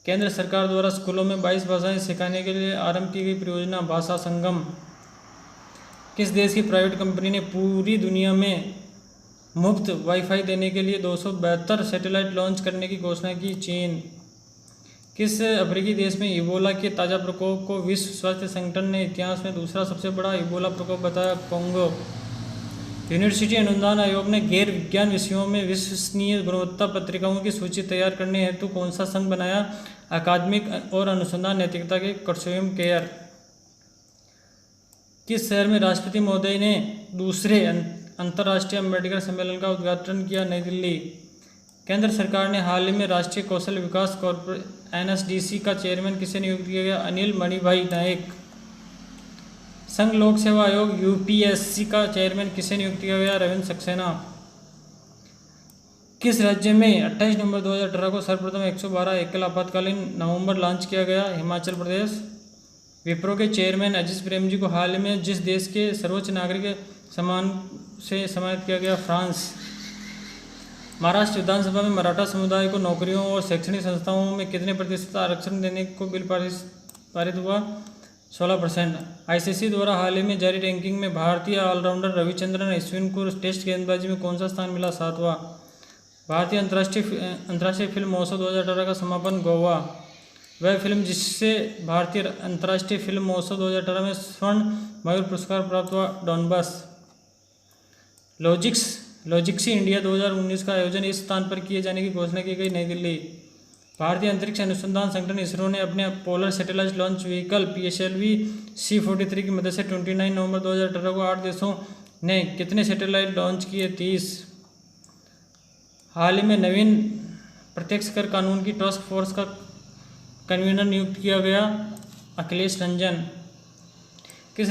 [SPEAKER 1] केंद्र सरकार द्वारा स्कूलों में 22 भाषाएं सिखाने के लिए आरंभ की गई परियोजना भाषा संगम। किस देश की प्राइवेट कंपनी ने पूरी दुनिया में मुफ्त वाईफाई देने के लिए 272 सैटेलाइट लॉन्च करने की घोषणा की? चीन। किस अफ्रीकी देश में इबोला के ताज़ा प्रकोप को विश्व स्वास्थ्य संगठन ने इतिहास में दूसरा सबसे बड़ा इबोला प्रकोप बताया? कोंगो। यूनिवर्सिटी अनुदान आयोग ने गैर विज्ञान विषयों में विश्वसनीय गुणवत्ता पत्रिकाओं की सूची तैयार करने हेतु कौन सा संघ बनाया? अकादमिक और अनुसंधान नैतिकता के कंसोर्टियम केयर। किस शहर में राष्ट्रपति महोदय ने दूसरे अंतर्राष्ट्रीय अम्बेडकर सम्मेलन का उद्घाटन किया? नई दिल्ली। केंद्र सरकार ने हाल ही में राष्ट्रीय कौशल विकास कॉर्पोरेशन NSDC का चेयरमैन किसे नियुक्त किया गया? अनिल मणिभाई नायक। संघ लोक सेवा आयोग UPSC का चेयरमैन किसे नियुक्त किया गया? रविंद्र सक्सेना। किस राज्य में 28 नवंबर 2018 को सर्वप्रथम 112 एकल आपातकालीन नवंबर लॉन्च किया गया? हिमाचल प्रदेश। विप्रो के चेयरमैन अजीज प्रेम जी को हाल ही में जिस देश के सर्वोच्च नागरिक सम्मान से सम्मानित किया गया? फ्रांस। महाराष्ट्र विधानसभा में मराठा समुदाय को नौकरियों और शैक्षणिक संस्थाओं में कितने प्रतिशत आरक्षण देने को बिल पारित हुआ? 16%। ICC द्वारा हाल ही में जारी रैंकिंग में भारतीय ऑलराउंडर रविचंद्रन अश्विन को टेस्ट गेंदबाजी में कौन सा स्थान मिला? 7वां। भारतीय अंतर्राष्ट्रीय फिल्म महोत्सव 2018 का समापन गोवा। वह फिल्म जिससे भारतीय अंतर्राष्ट्रीय फिल्म महोत्सव 2018 में स्वर्ण मयूर पुरस्कार प्राप्त हुआ? डॉनबस। लॉजिक्स लॉजिक्सी इंडिया 2019 का आयोजन इस स्थान पर किए जाने की घोषणा की गई, नई दिल्ली। भारतीय अंतरिक्ष अनुसंधान संगठन इसरो ने अपने polar satellite launch vehicle PSLV C-43 की मदद से 29 नवंबर 2018 को 8 देशों ने कितने सैटेलाइट लॉन्च किए? 30। हाल ही में नवीन प्रत्यक्ष कर कानून की टास्क फोर्स का कन्वीनर नियुक्त किया गया, अखिलेश रंजन। किस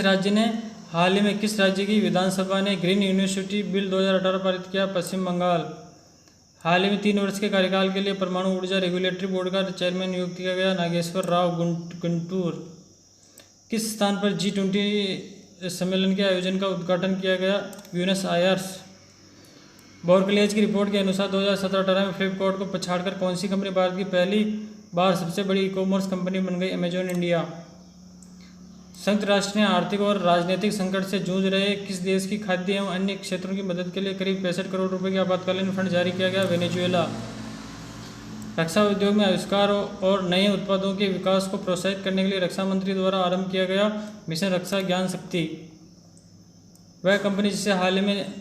[SPEAKER 1] राज्य की विधानसभा ने ग्रीन यूनिवर्सिटी बिल 2018 पारित किया? पश्चिम बंगाल। हाल ही में 3 वर्ष के कार्यकाल के लिए परमाणु ऊर्जा रेगुलेटरी बोर्ड का चेयरमैन नियुक्त किया गया, नागेश्वर राव गुंटूर। किस स्थान पर G20 सम्मेलन के आयोजन का उद्घाटन किया गया? Buenos Aires. बॉर्कलेज की रिपोर्ट के अनुसार 2017-18 में फ्लिपकार्ट को पछाड़कर कौन सी कंपनी भारत की पहली बार सबसे बड़ी ई-कॉमर्स कंपनी बन गई? Amazon India. संयुक्त राष्ट्र ने आर्थिक और राजनीतिक संकट से जूझ रहे किस देश की खाद्य एवं अन्य क्षेत्रों की मदद के लिए करीब 65 करोड़ रुपए का आपातकालीन फंड जारी किया गया? वेनेजुएला। रक्षा उद्योग में आविष्कार और नए उत्पादों के विकास को प्रोत्साहित करने के लिए रक्षा मंत्री द्वारा आरंभ किया गया मिशन रक्षा ज्ञान शक्ति। वह कंपनी जिसे हाल ही में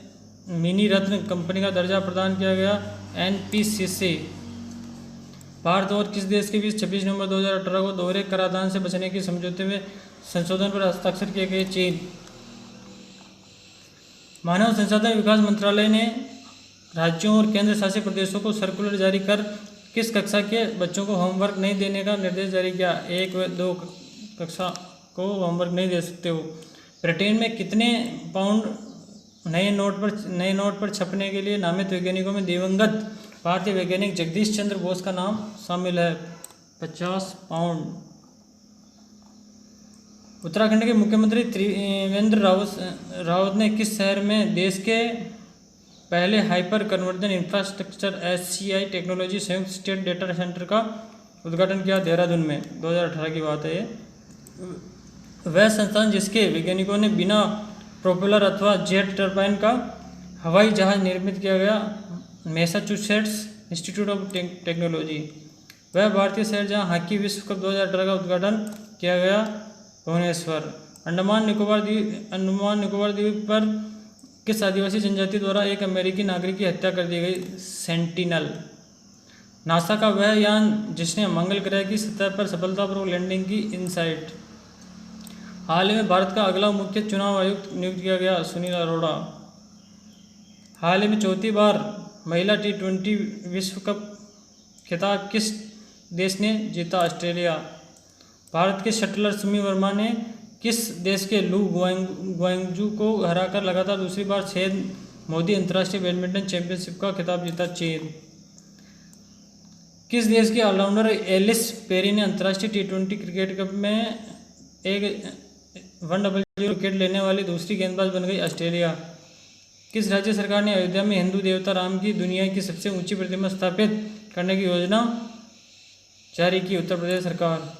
[SPEAKER 1] मिनी रत्न कंपनी का दर्जा प्रदान किया गया, NPCC। भारत और किस देश के बीच 26 नवंबर 2018 को दोहरे कराधान से बचने के समझौते में संशोधन पर हस्ताक्षर किए गए? चीन। मानव संसाधन विकास मंत्रालय ने राज्यों और केंद्र शासित प्रदेशों को सर्कुलर जारी कर किस कक्षा के बच्चों को होमवर्क नहीं देने का निर्देश जारी किया? 1 व 2 कक्षा को होमवर्क नहीं दे सकते हो। ब्रिटेन में कितने पाउंड नए नोट पर छपने के लिए नामित वैज्ञानिकों में दिवंगत भारतीय वैज्ञानिक जगदीश चंद्र बोस का नाम शामिल है? 50 पाउंड। उत्तराखंड के मुख्यमंत्री त्रिवेंद्र रावत ने किस शहर में देश के पहले hyper conversion infrastructure SCI technology संयुक्त स्टेट डेटा सेंटर का उद्घाटन किया? देहरादून में। 2018 की बात है ये। वह संस्थान जिसके वैज्ञानिकों ने बिना प्रोपेलर अथवा जेट टर्बाइन का हवाई जहाज निर्मित किया गया, मैसाचुसेट्स इंस्टीट्यूट ऑफ टेक्नोलॉजी। वह भारतीय शहर जहां हॉकी विश्व कप 2018 का उद्घाटन किया गया, भुवनेश्वर। अंडमान निकोबार द्वीप पर किस आदिवासी जनजाति द्वारा एक अमेरिकी नागरिक की हत्या कर दी गई? सेंटिनल। नासा का वह यान जिसने मंगल ग्रह की सतह पर सफलतापूर्वक लैंडिंग की, इनसाइट। हाल ही में भारत का अगला मुख्य चुनाव आयुक्त नियुक्त किया गया, सुनील अरोड़ा। हाल ही में 4थी बार महिला T20 विश्व कप खिताब किस देश ने जीता? ऑस्ट्रेलिया। भारत के शटलर सिमी वर्मा ने किस देश के लू गुआंगजू को हराकर लगातार दूसरी बार 6 मोदी अंतर्राष्ट्रीय बैडमिंटन चैंपियनशिप का खिताब जीता? चीन। किस देश के ऑलराउंडर एलिस पेरी ने अंतर्राष्ट्रीय T20 क्रिकेट कप में एक 100 विकेट लेने वाली दूसरी गेंदबाज बन गई? ऑस्ट्रेलिया। किस राज्य सरकार ने अयोध्या में हिंदू देवता राम की दुनिया की सबसे ऊंची प्रतिमा स्थापित करने की योजना जारी की? उत्तर प्रदेश सरकार।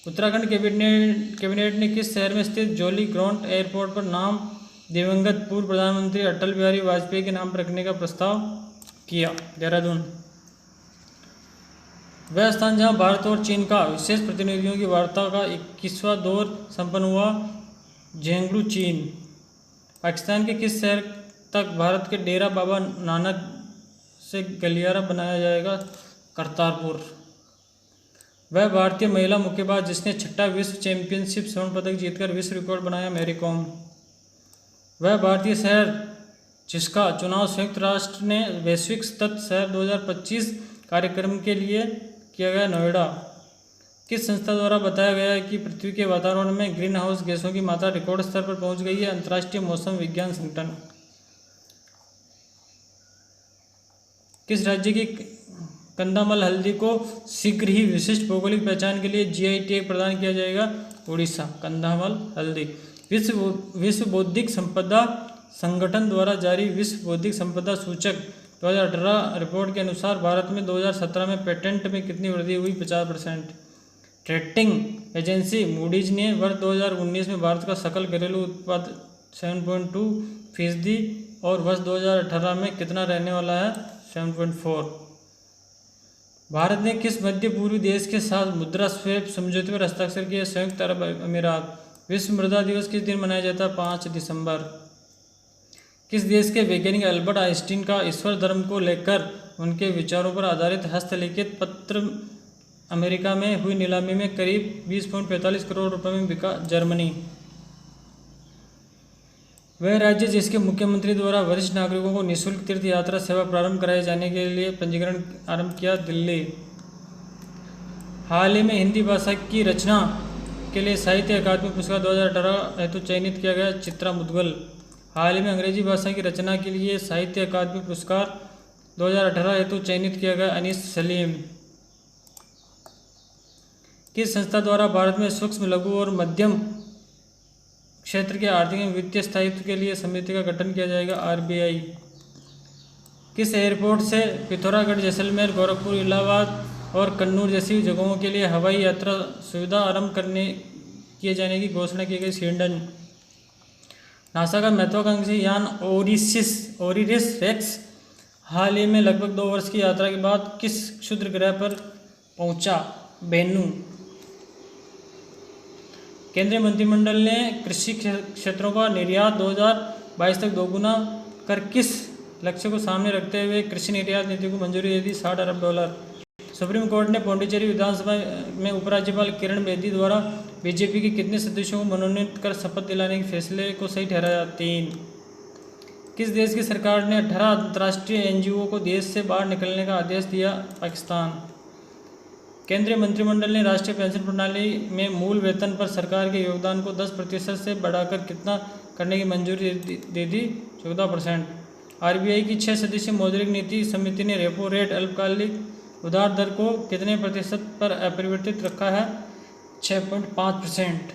[SPEAKER 1] उत्तराखंड कैबिनेट ने किस शहर में स्थित जॉली ग्रांट एयरपोर्ट पर नाम दिवंगत पूर्व प्रधानमंत्री अटल बिहारी वाजपेयी के नाम पर रखने का प्रस्ताव किया? देहरादून। वह स्थान जहां भारत और चीन का विशेष प्रतिनिधियों की वार्ता का 21वां दौर संपन्न हुआ, झेंगडू, चीन। पाकिस्तान के किस शहर तक भारत के डेरा बाबा नानक से गलियारा बनाया जाएगा? करतारपुर। वह भारतीय महिला मुक्केबाज जिसने 6ठा विश्व चैंपियनशिप स्वर्ण पदक जीतकर विश्व रिकॉर्ड बनाया, मैरी कॉम। वह भारतीय शहर जिसका चुनाव संयुक्त राष्ट्र ने वैश्विक सतत शहर 2025 कार्यक्रम के लिए किया गया, नोएडा। किस संस्था द्वारा बताया गया है कि पृथ्वी के वातावरण में ग्रीन हाउस गैसों की मात्रा रिकॉर्ड स्तर पर पहुंच गई है? अंतर्राष्ट्रीय मौसम विज्ञान संगठन। किस राज्य की कंधामल हल्दी को शीघ्र ही विशिष्ट भौगोलिक पहचान के लिए GI टैग प्रदान किया जाएगा? उड़ीसा। कंधामल हल्दी। विश्व बौद्धिक संपदा संगठन द्वारा जारी विश्व बौद्धिक संपदा सूचक 2018 रिपोर्ट के अनुसार भारत में 2017 में पेटेंट में कितनी वृद्धि हुई? 50%। रेटिंग एजेंसी मूडीज ने वर्ष 2019 में भारत का सकल घरेलू उत्पाद 7.2% और वर्ष 2018 में कितना रहने वाला है? 7.4। भारत ने किस मध्य पूर्वी देश के साथ मुद्रा स्वैप समझौते पर हस्ताक्षर किया? संयुक्त अरब अमीरात। विश्व मृदा दिवस किस दिन मनाया जाता है? 5 दिसंबर। किस देश के वैज्ञानिक अल्बर्ट आइंस्टीन का ईश्वर धर्म को लेकर उनके विचारों पर आधारित हस्तलिखित पत्र अमेरिका में हुई नीलामी में करीब 20.45 करोड़ रुपए में बिका? जर्मनी। वह राज्य जिसके मुख्यमंत्री द्वारा वरिष्ठ नागरिकों को निःशुल्क तीर्थ यात्रा सेवा प्रारंभ कराए जाने के लिए पंजीकरण आरंभ किया? दिल्ली। हाल ही में हिंदी भाषा की रचना के लिए साहित्य अकादमी पुरस्कार 2018 हेतु चयनित किया गया? चित्रा मुद्गल। हाल ही में अंग्रेजी भाषा की रचना के लिए साहित्य अकादमी पुरस्कार 2018 हेतु चयनित किया गया? अनीस सलीम। किस संस्था द्वारा भारत में सूक्ष्म लघु और मध्यम क्षेत्र के आर्थिक एवं वित्तीय स्थायित्व के लिए समिति का गठन किया जाएगा? RBI। किस एयरपोर्ट से पिथौरागढ़, जैसलमेर, गोरखपुर, इलाहाबाद और कन्नूर जैसी जगहों के लिए हवाई यात्रा सुविधा आरंभ किए जाने की घोषणा की गई? स्वीडन। नासा का महत्वाकांक्षी यान ओरिरिस रेक्स हाल ही में लगभग 2 वर्ष की यात्रा के बाद किस क्षुद्र ग्रह पर पहुंचा? बेनू। केंद्रीय मंत्रिमंडल ने कृषि क्षेत्रों का निर्यात 2022 तक दोगुना कर किस लक्ष्य को सामने रखते हुए कृषि निर्यात नीति को मंजूरी दे दी? $60 अरब। सुप्रीम कोर्ट ने पौंडीचेरी विधानसभा में उपराज्यपाल किरण बेदी द्वारा बीजेपी के कितने सदस्यों को मनोनीत कर शपथ दिलाने के फैसले को सही ठहराया? 3। किस देश की सरकार ने 18 अंतर्राष्ट्रीय NGO को देश से बाहर निकलने का आदेश दिया? पाकिस्तान। केंद्रीय मंत्रिमंडल ने राष्ट्रीय पेंशन प्रणाली में मूल वेतन पर सरकार के योगदान को 10% से बढ़ाकर कितना करने की मंजूरी दे दी? 14%। RBI की 6 सदस्यीय मौद्रिक नीति समिति ने रेपो रेट अल्पकालिक उधार दर को कितने प्रतिशत पर अपरिवर्तित रखा है? 6.5%।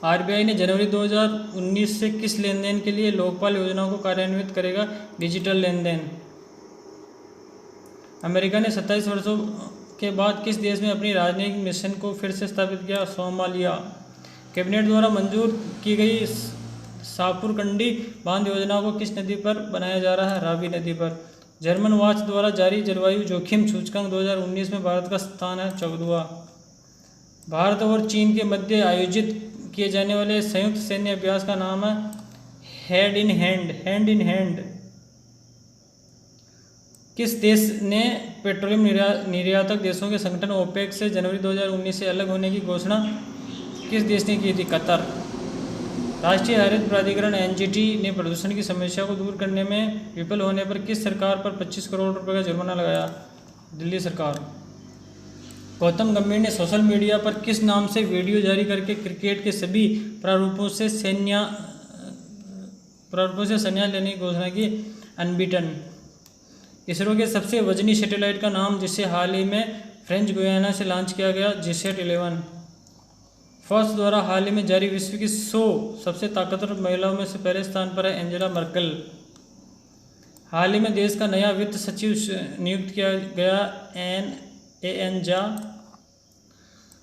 [SPEAKER 1] RBI ने जनवरी 2019 से किस लेन देन के लिए लोकपाल योजना को कार्यान्वित करेगा? डिजिटल लेन देन। अमेरिका ने 27 वर्षों के बाद किस देश में अपनी राजनयिक मिशन को फिर से स्थापित किया? सोमालिया। कैबिनेट द्वारा मंजूर की गई सापुरकंडी बांध योजना को किस नदी पर बनाया जा रहा है? रावी नदी पर। जर्मन वॉच द्वारा जारी जलवायु जोखिम सूचकांक 2019 में भारत का स्थान है 14वां। भारत और चीन के मध्य आयोजित किए जाने वाले संयुक्त सैन्य अभ्यास का नाम है हैंड इन हैंड। किस देश ने पेट्रोलियम निर्यातक देशों के संगठन ओपेक से जनवरी 2019 से अलग होने की घोषणा किस देश ने की थी? कतर। राष्ट्रीय हरित प्राधिकरण NGT ने प्रदूषण की समस्या को दूर करने में विफल होने पर किस सरकार पर 25 करोड़ रुपए का जुर्माना लगाया? दिल्ली सरकार। गौतम गंभीर ने सोशल मीडिया पर किस नाम से वीडियो जारी करके क्रिकेट के सभी प्रारूपों से संन्यास लेने की घोषणा की? अनबीटन। इसरो के सबसे वजनी सैटेलाइट का नाम जिसे हाल ही में फ्रेंच गुयाना से लॉन्च किया गया? GSAT 11। फोर्ब्स द्वारा हाल ही में जारी विश्व की 100 सबसे ताकतवर महिलाओं में से पहले स्थान पर है एंजेला मर्केल। हाल ही में देश का नया वित्त सचिव नियुक्त किया गया AN झा।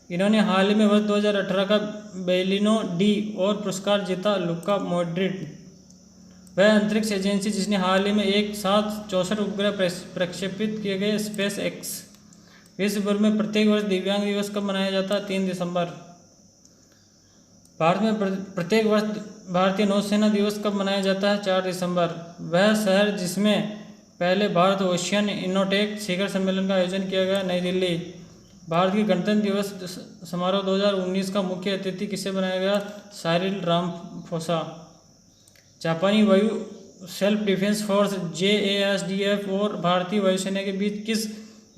[SPEAKER 1] इन्होंने हाल ही में वर्ष 2018 का बेलिनो डी और पुरस्कार जीता? लुका मॉड्रिड। वह अंतरिक्ष एजेंसी जिसने हाल ही में एक साथ 64 उपग्रह प्रक्षेपित किए गए? Space x. विश्व भर में प्रत्येक वर्ष दिव्यांग दिवस कब मनाया जाता है? 3 दिसंबर। भारत में प्रत्येक वर्ष भारतीय नौसेना दिवस कब मनाया जाता है? 4 दिसंबर। वह शहर जिसमें पहले भारत ओशियन इनोटेक शिखर सम्मेलन का आयोजन किया गया? नई दिल्ली। भारत की गणतंत्र दिवस समारोह 2019 का मुख्य अतिथि किसे बनाया गया? Cyril Ramaphosa. जापानी वायु सेल्फ डिफेंस फोर्स JASDF और भारतीय वायुसेना के बीच किस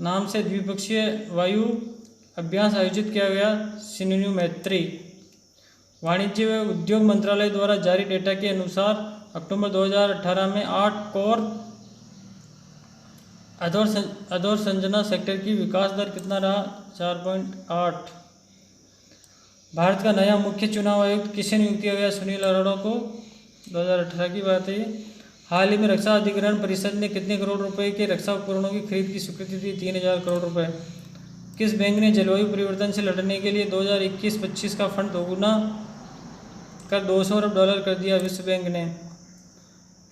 [SPEAKER 1] नाम से द्विपक्षीय वायु अभ्यास आयोजित किया गया? शिन्यू मैत्री। वाणिज्य व उद्योग मंत्रालय द्वारा जारी डेटा के अनुसार अक्टूबर 2018 में 8 कोर अधोसंरचना सेक्टर की विकास दर कितना रहा? 4.8। भारत का नया मुख्य चुनाव आयुक्त किसे नियुक्त किया गया? सुनील अरोड़ा को। 2018 की बात है। हाल ही में रक्षा अधिग्रहण परिषद ने कितने करोड़ रुपए के रक्षा उपकरणों की खरीद की स्वीकृति दी? 3000 करोड़ रुपए। किस बैंक ने जलवायु परिवर्तन से लड़ने के लिए 2021-25 का फंड दोगुना कर $200 अरब कर दिया? विश्व बैंक ने।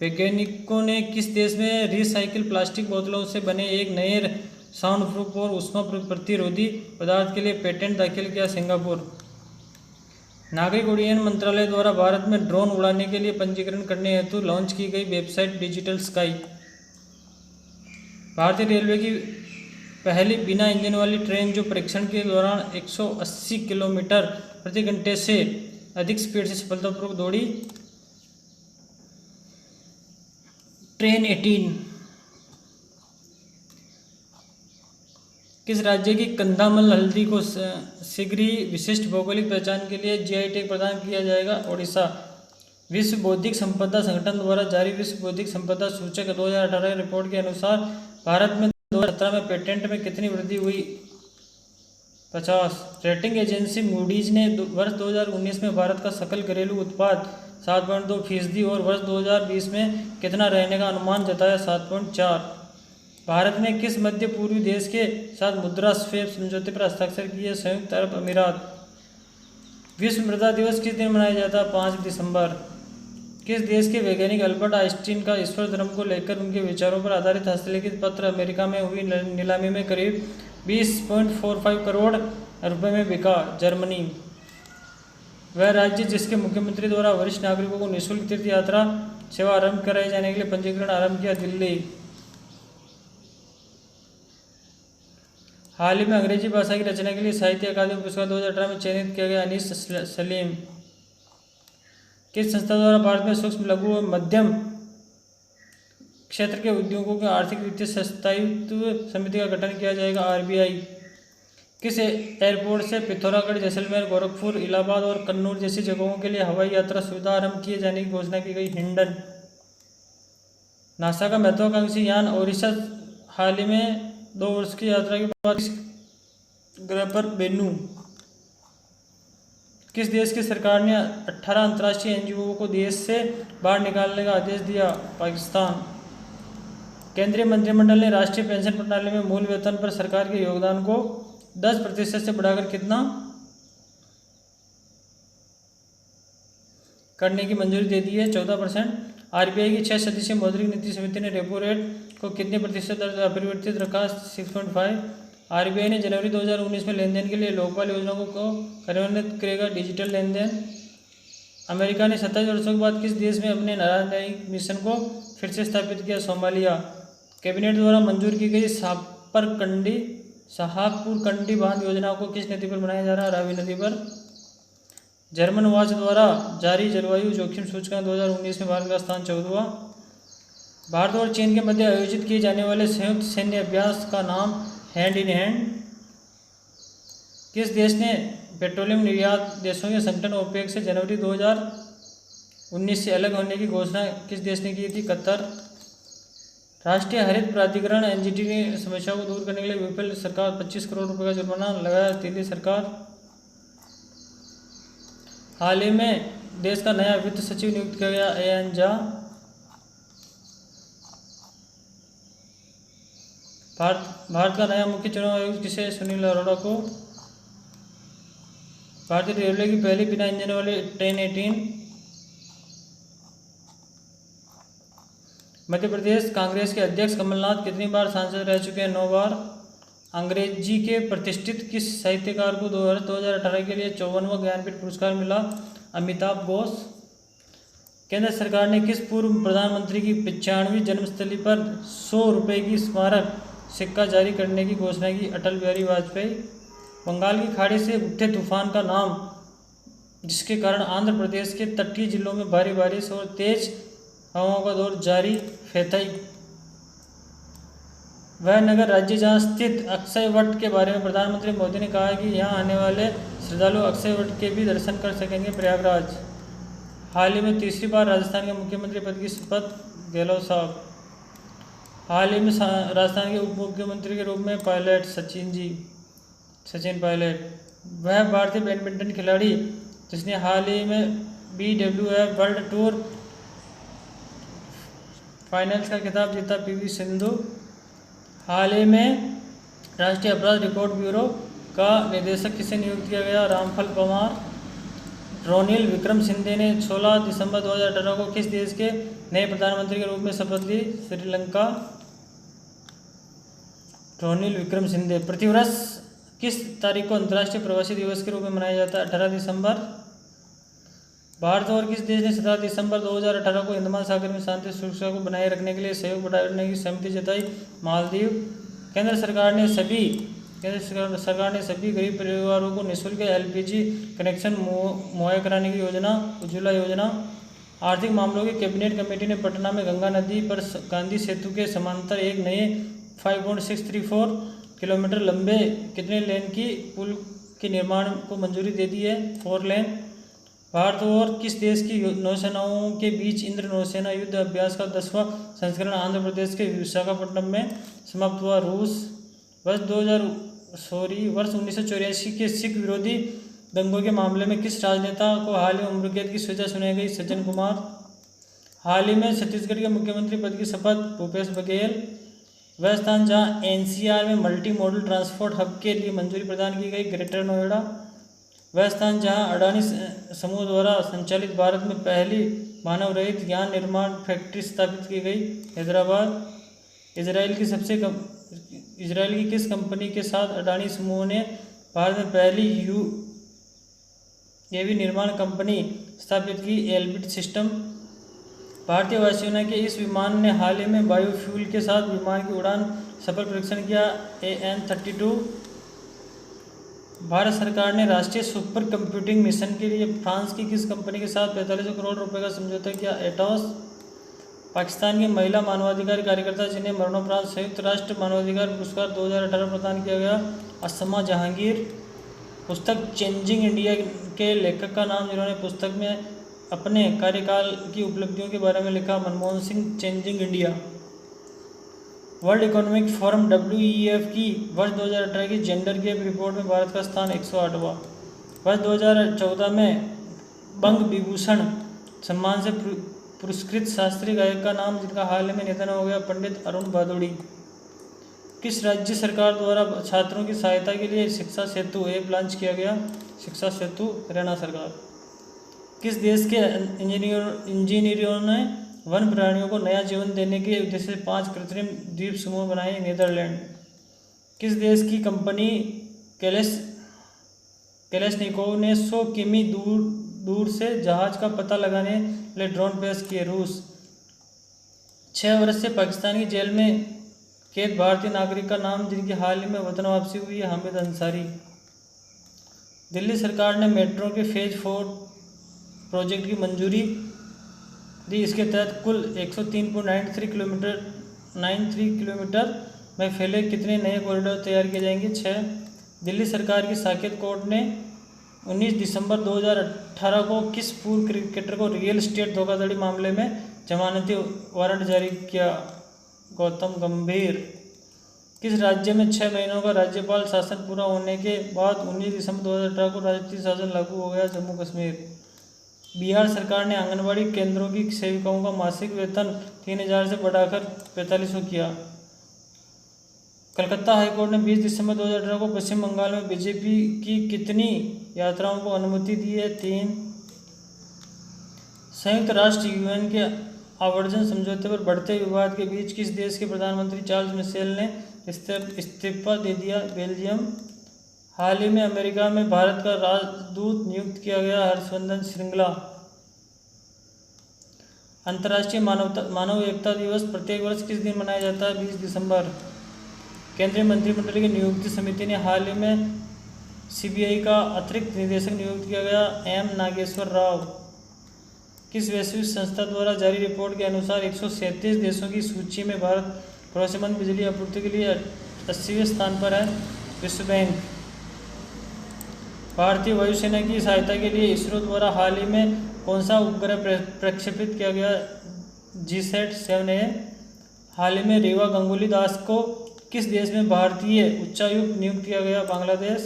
[SPEAKER 1] वैज्ञानिकों ने किस देश में रिसाइकिल प्लास्टिक बोतलों से बने एक नए साउंड प्रूफ और ऊष्मा प्रतिरोधी पदार्थ के लिए पेटेंट दाखिल किया? सिंगापुर। नागरिक उड्डयन मंत्रालय द्वारा भारत में ड्रोन उड़ाने के लिए पंजीकरण करने हेतु लॉन्च की गई वेबसाइट डिजिटल स्काई। भारतीय रेलवे की पहली बिना इंजन वाली ट्रेन जो परीक्षण के दौरान 180 किलोमीटर प्रति घंटे से अधिक स्पीड से सफलतापूर्वक दौड़ी। ट्रेन 18 किस राज्य की कंधामल हल्दी को शीघ्र ही विशिष्ट भौगोलिक पहचान के लिए जीआई टैग प्रदान किया जाएगा? ओडिशा। विश्व बौद्धिक संपदा संगठन द्वारा जारी विश्व बौद्धिक संपदा सूचक 2018 रिपोर्ट के अनुसार भारत में 2017 में पेटेंट में कितनी वृद्धि हुई? 50। रेटिंग एजेंसी मूडीज ने वर्ष 2019 में भारत का सकल घरेलू उत्पाद 7.2% और वर्ष 2020 में कितना रहने का अनुमान जताया? 7.4। भारत ने किस मध्य पूर्वी देश के साथ मुद्रा स्वैप समझौते पर हस्ताक्षर किए? संयुक्त अरब अमीरात। विश्व मृदा दिवस किस दिन मनाया जाता है? 5 दिसंबर। किस देश के वैज्ञानिक अल्बर्ट आइंस्टीन का ईश्वर धर्म को लेकर उनके विचारों पर आधारित हस्तलिखित पत्र अमेरिका में हुई नीलामी में करीब 20.45 करोड़ रुपए में बिका? जर्मनी। वह राज्य जिसके मुख्यमंत्री द्वारा वरिष्ठ नागरिकों को निःशुल्क तीर्थ यात्रा सेवा आरंभ कराए जाने के लिए पंजीकरण आरंभ किया? दिल्ली। हाल ही में अंग्रेजी भाषा की रचना के लिए साहित्य अकादमी पुरस्कार 2018 में चयनित किया गया? अनीस सलीम। किस संस्था द्वारा भारत में सूक्ष्म लघु और मध्यम क्षेत्र के उद्योगों के आर्थिक वित्तीय स्थायित्व समिति का गठन किया जाएगा? आरबीआई। किस एयरपोर्ट से पिथौरागढ़, जैसलमेर, गोरखपुर, इलाहाबाद और कन्नौज जैसी जगहों के लिए हवाई यात्रा सुविधा आरंभ किए जाने की घोषणा की गई? हिंडन। नासा का महत्वाकांक्षी यान ओरिसस हाल ही में 2 वर्ष की यात्रा के बाद ग्रह पर बेनू। किस देश की सरकार ने 18 अंतर्राष्ट्रीय एनजीओ को देश से बाहर निकालने का आदेश दिया? पाकिस्तान। केंद्रीय मंत्रिमंडल ने राष्ट्रीय पेंशन प्रणाली में मूल वेतन पर सरकार के योगदान को 10% से बढ़ाकर कितना करने की मंजूरी दे दी है? 14%। आरबीआई की 6 सदस्यीय मौद्रिक नीति समिति ने रेपो रेट को कितने प्रतिशत दर अपरिवर्तित रखा? 6.5। आरबीआई ने जनवरी 2019 में लेन देन के लिए लोकपाल योजना को कार्यान्वित करेगा? डिजिटल लेन देन। अमेरिका ने 27 वर्षों के बाद किस देश में अपने राजनयिक मिशन को फिर से स्थापित किया? सोमालिया। कैबिनेट द्वारा मंजूर की गई शाहपुरकंडी बांध योजना को किस नदी पर बनाया जा रहा है? रावी नदी पर। जर्मन वाच द्वारा जारी जलवायु जोखिम सूचकांक 2019 में भारत का स्थान 14वां। भारत और चीन के मध्य आयोजित किए जाने वाले संयुक्त सैन्य अभ्यास का नाम हैंड इन हैंड। किस देश ने पेट्रोलियम निर्यात देशों के संगठन ओपेक से जनवरी 2019 से अलग होने की घोषणा किस देश ने की थी? कतर। राष्ट्रीय हरित प्राधिकरण एनजीटी की समस्या को दूर करने के लिए यूपी सरकार 25 करोड़ रुपए का जुर्माना लगाया? दिल्ली सरकार। हाल ही में देश का नया वित्त सचिव नियुक्त किया गया? एएन झा। भारत का नया मुख्य चुनाव आयुक्त किसे? सुनील अरोड़ा को। भारतीय रेलवे की पहली बिना इंजन वाली ट्रेन 18। मध्य प्रदेश कांग्रेस के अध्यक्ष कमलनाथ कितनी बार सांसद रह चुके हैं? 9 बार। अंग्रेजी के प्रतिष्ठित किस साहित्यकार को 2018 के लिए 54वां ज्ञानपीठ पुरस्कार मिला? अमिताभ घोष। केंद्र सरकार ने किस पूर्व प्रधानमंत्री की 95वीं जन्मस्थली पर 100 रुपये की स्मारक सिक्का जारी करने की घोषणा की? अटल बिहारी वाजपेयी। बंगाल की खाड़ी से उठे तूफान का नाम जिसके कारण आंध्र प्रदेश के तटीय जिलों में भारी बारिश और तेज हवाओं का दौर जारी? फेथई। वह नगर राज्य जहाँ स्थित अक्षय वट के बारे में प्रधानमंत्री मोदी ने कहा है कि यहाँ आने वाले श्रद्धालु अक्षय वट के भी दर्शन कर सकेंगे? प्रयागराज। हाल ही में तीसरी बार राजस्थान के मुख्यमंत्री पद की शपथ गहलोत साहब। हाल ही में राजस्थान के उप मुख्यमंत्री के रूप में पायलट सचिन पायलट। वह भारतीय बैडमिंटन खिलाड़ी जिसने हाल ही में BWF वर्ल्ड टूर फाइनल्स का खिताब जीता? PV सिंधु। हाल ही में राष्ट्रीय अपराध रिकॉर्ड ब्यूरो का निदेशक किसे नियुक्त किया गया? रामफल परमार। रोनिल विक्रमसिंघे ने 16 दिसंबर 2018 को किस देश के नए प्रधानमंत्री के रूप में शपथ ली? श्रीलंका। रोनिल विक्रमसिंघे। प्रतिवर्ष किस तारीख को अंतर्राष्ट्रीय प्रवासी दिवस के रूप में मनाया जाता है? 18 दिसंबर। भारत और किस देश ने 17 दिसंबर 2018 को हिंद महासागर में शांति सुरक्षा को बनाए रखने के लिए सहयोग बढ़ाने की सहमति जताई? मालदीव। केंद्र सरकार ने सभी गरीब परिवारों को निःशुल्क LPG कनेक्शन मुहैया कराने की योजना, उज्ज्वला योजना। आर्थिक मामलों की कैबिनेट कमेटी ने पटना में गंगा नदी पर गांधी सेतु के समांतर एक नए 5.634 किलोमीटर लंबे कितने लेन की पुल के निर्माण को मंजूरी दे दी है? 4 लेन। भारत और किस देश की नौसेनाओं के बीच इंद्र नौसेना युद्ध अभ्यास का 10वां संस्करण आंध्र प्रदेश के विशाखापट्टनम में समाप्त हुआ? रूस। वर्ष 1984 के सिख विरोधी दंगों के मामले में किस राजनेता को हाल ही उम्र कैद की सजा सुनाई गई? सज्जन कुमार। हाल ही में छत्तीसगढ़ के मुख्यमंत्री पद की शपथ? भूपेश बघेल। वह स्थान जहां NCR में मल्टी मॉडल ट्रांसपोर्ट हब के लिए मंजूरी प्रदान की गई? ग्रेटर नोएडा। वह स्थान जहां अडानी समूह द्वारा संचालित भारत में पहली मानव रहित यान निर्माण फैक्ट्री स्थापित की गई? हैदराबाद। इजराइल की किस कंपनी के साथ अडानी समूह ने भारत में पहली UAV निर्माण कंपनी स्थापित की? Elbit system. भारतीय वायुसेना के इस विमान ने हाल ही में बायोफ्यूल के साथ विमान की उड़ान सफल परीक्षण किया? AN-32। भारत सरकार ने राष्ट्रीय सुपर कंप्यूटिंग मिशन के लिए फ्रांस की किस कंपनी के साथ 45 करोड़ रुपए का समझौता किया? एटॉस। पाकिस्तान की महिला मानवाधिकार कार्यकर्ता जिन्हें मरणोपरांत संयुक्त राष्ट्र मानवाधिकार पुरस्कार 2018 प्रदान किया गया? अस्मा जहांगीर। पुस्तक चेंजिंग इंडिया के लेखक का नाम? जिन्होंने पुस्तक में अपने कार्यकाल की उपलब्धियों के बारे में लिखा? Manmohan Singh. Changing India. World economic forum WEF की वर्ष 2018 की जेंडर गैप रिपोर्ट में भारत का स्थान 108वां। वर्ष 2014 में बंग विभूषण सम्मान से पुरस्कृत शास्त्रीय गायक का नाम? जिनका हाल ही में निधन हो गया? पंडित अरुण भादुड़ी। किस राज्य सरकार द्वारा छात्रों की सहायता के लिए शिक्षा सेतु ऐप लॉन्च किया गया? शिक्षा सेतु हरियाणा सरकार। किस देश के इंजीनियरों ने वन प्राणियों को नया जीवन देने के उद्देश्य से 5 कृत्रिम द्वीप समूह बनाए? नीदरलैंड। किस देश की कंपनी कैलेशनिकोव ने 100 किमी दूर से जहाज का पता लगाने के लिए ड्रोन पेश किए? रूस। 6 वर्ष से पाकिस्तानी जेल में कैद भारतीय नागरिक का नाम? जिनकी हाल ही में वतन वापसी हुई है? हामिद अंसारी। दिल्ली सरकार ने मेट्रो के फेज 4 प्रोजेक्ट की मंजूरी दी। इसके तहत कुल 103.93 किलोमीटर में फैले कितने नए कॉरिडोर तैयार किए जाएंगे? 6। दिल्ली सरकार की साकेत कोर्ट ने 19 दिसंबर 2018 को किस पूर्व क्रिकेटर को रियल एस्टेट धोखाधड़ी मामले में जमानती वारंट जारी किया? गौतम गंभीर। किस राज्य में 6 महीनों का राज्यपाल शासन पूरा होने के बाद 19 दिसंबर 2018 को राष्ट्रीय शासन लागू हो गया? जम्मू कश्मीर। बिहार सरकार ने आंगनबाड़ी केंद्रों की सेविकाओं का मासिक वेतन 3000 से बढ़ाकर 4500 किया। कलकत्ता हाईकोर्ट ने 20 दिसंबर 2018 को पश्चिम बंगाल में बीजेपी की कितनी यात्राओं को अनुमति दी है? 3। संयुक्त राष्ट्र UN के आवर्जन समझौते पर बढ़ते विवाद के बीच किस देश के प्रधानमंत्री चार्ल्स मिशेल ने इस्तीफा दे दिया? बेल्जियम। हाल ही में अमेरिका में भारत का राजदूत नियुक्त किया गया? हर्षवर्धन श्रृंगला। अंतर्राष्ट्रीय मानव एकता दिवस प्रत्येक वर्ष किस दिन मनाया जाता है? 20 दिसंबर। केंद्रीय मंत्रिमंडल की नियुक्ति समिति ने हाल ही में CBI का अतिरिक्त निदेशक नियुक्त किया गया? M नागेश्वर राव। किस वैश्विक संस्था द्वारा जारी रिपोर्ट के अनुसार 137 देशों की सूची में भारत भरोसेमंद बिजली आपूर्ति के लिए 80वें स्थान पर है? विश्व बैंक। भारतीय वायुसेना की सहायता के लिए इसरो द्वारा हाल ही में कौन सा उपग्रह प्रक्षेपित किया गया? GSAT-7A। हाल ही में रीवा गंगुली दास को किस देश में भारतीय उच्चायुक्त नियुक्त किया गया? बांग्लादेश।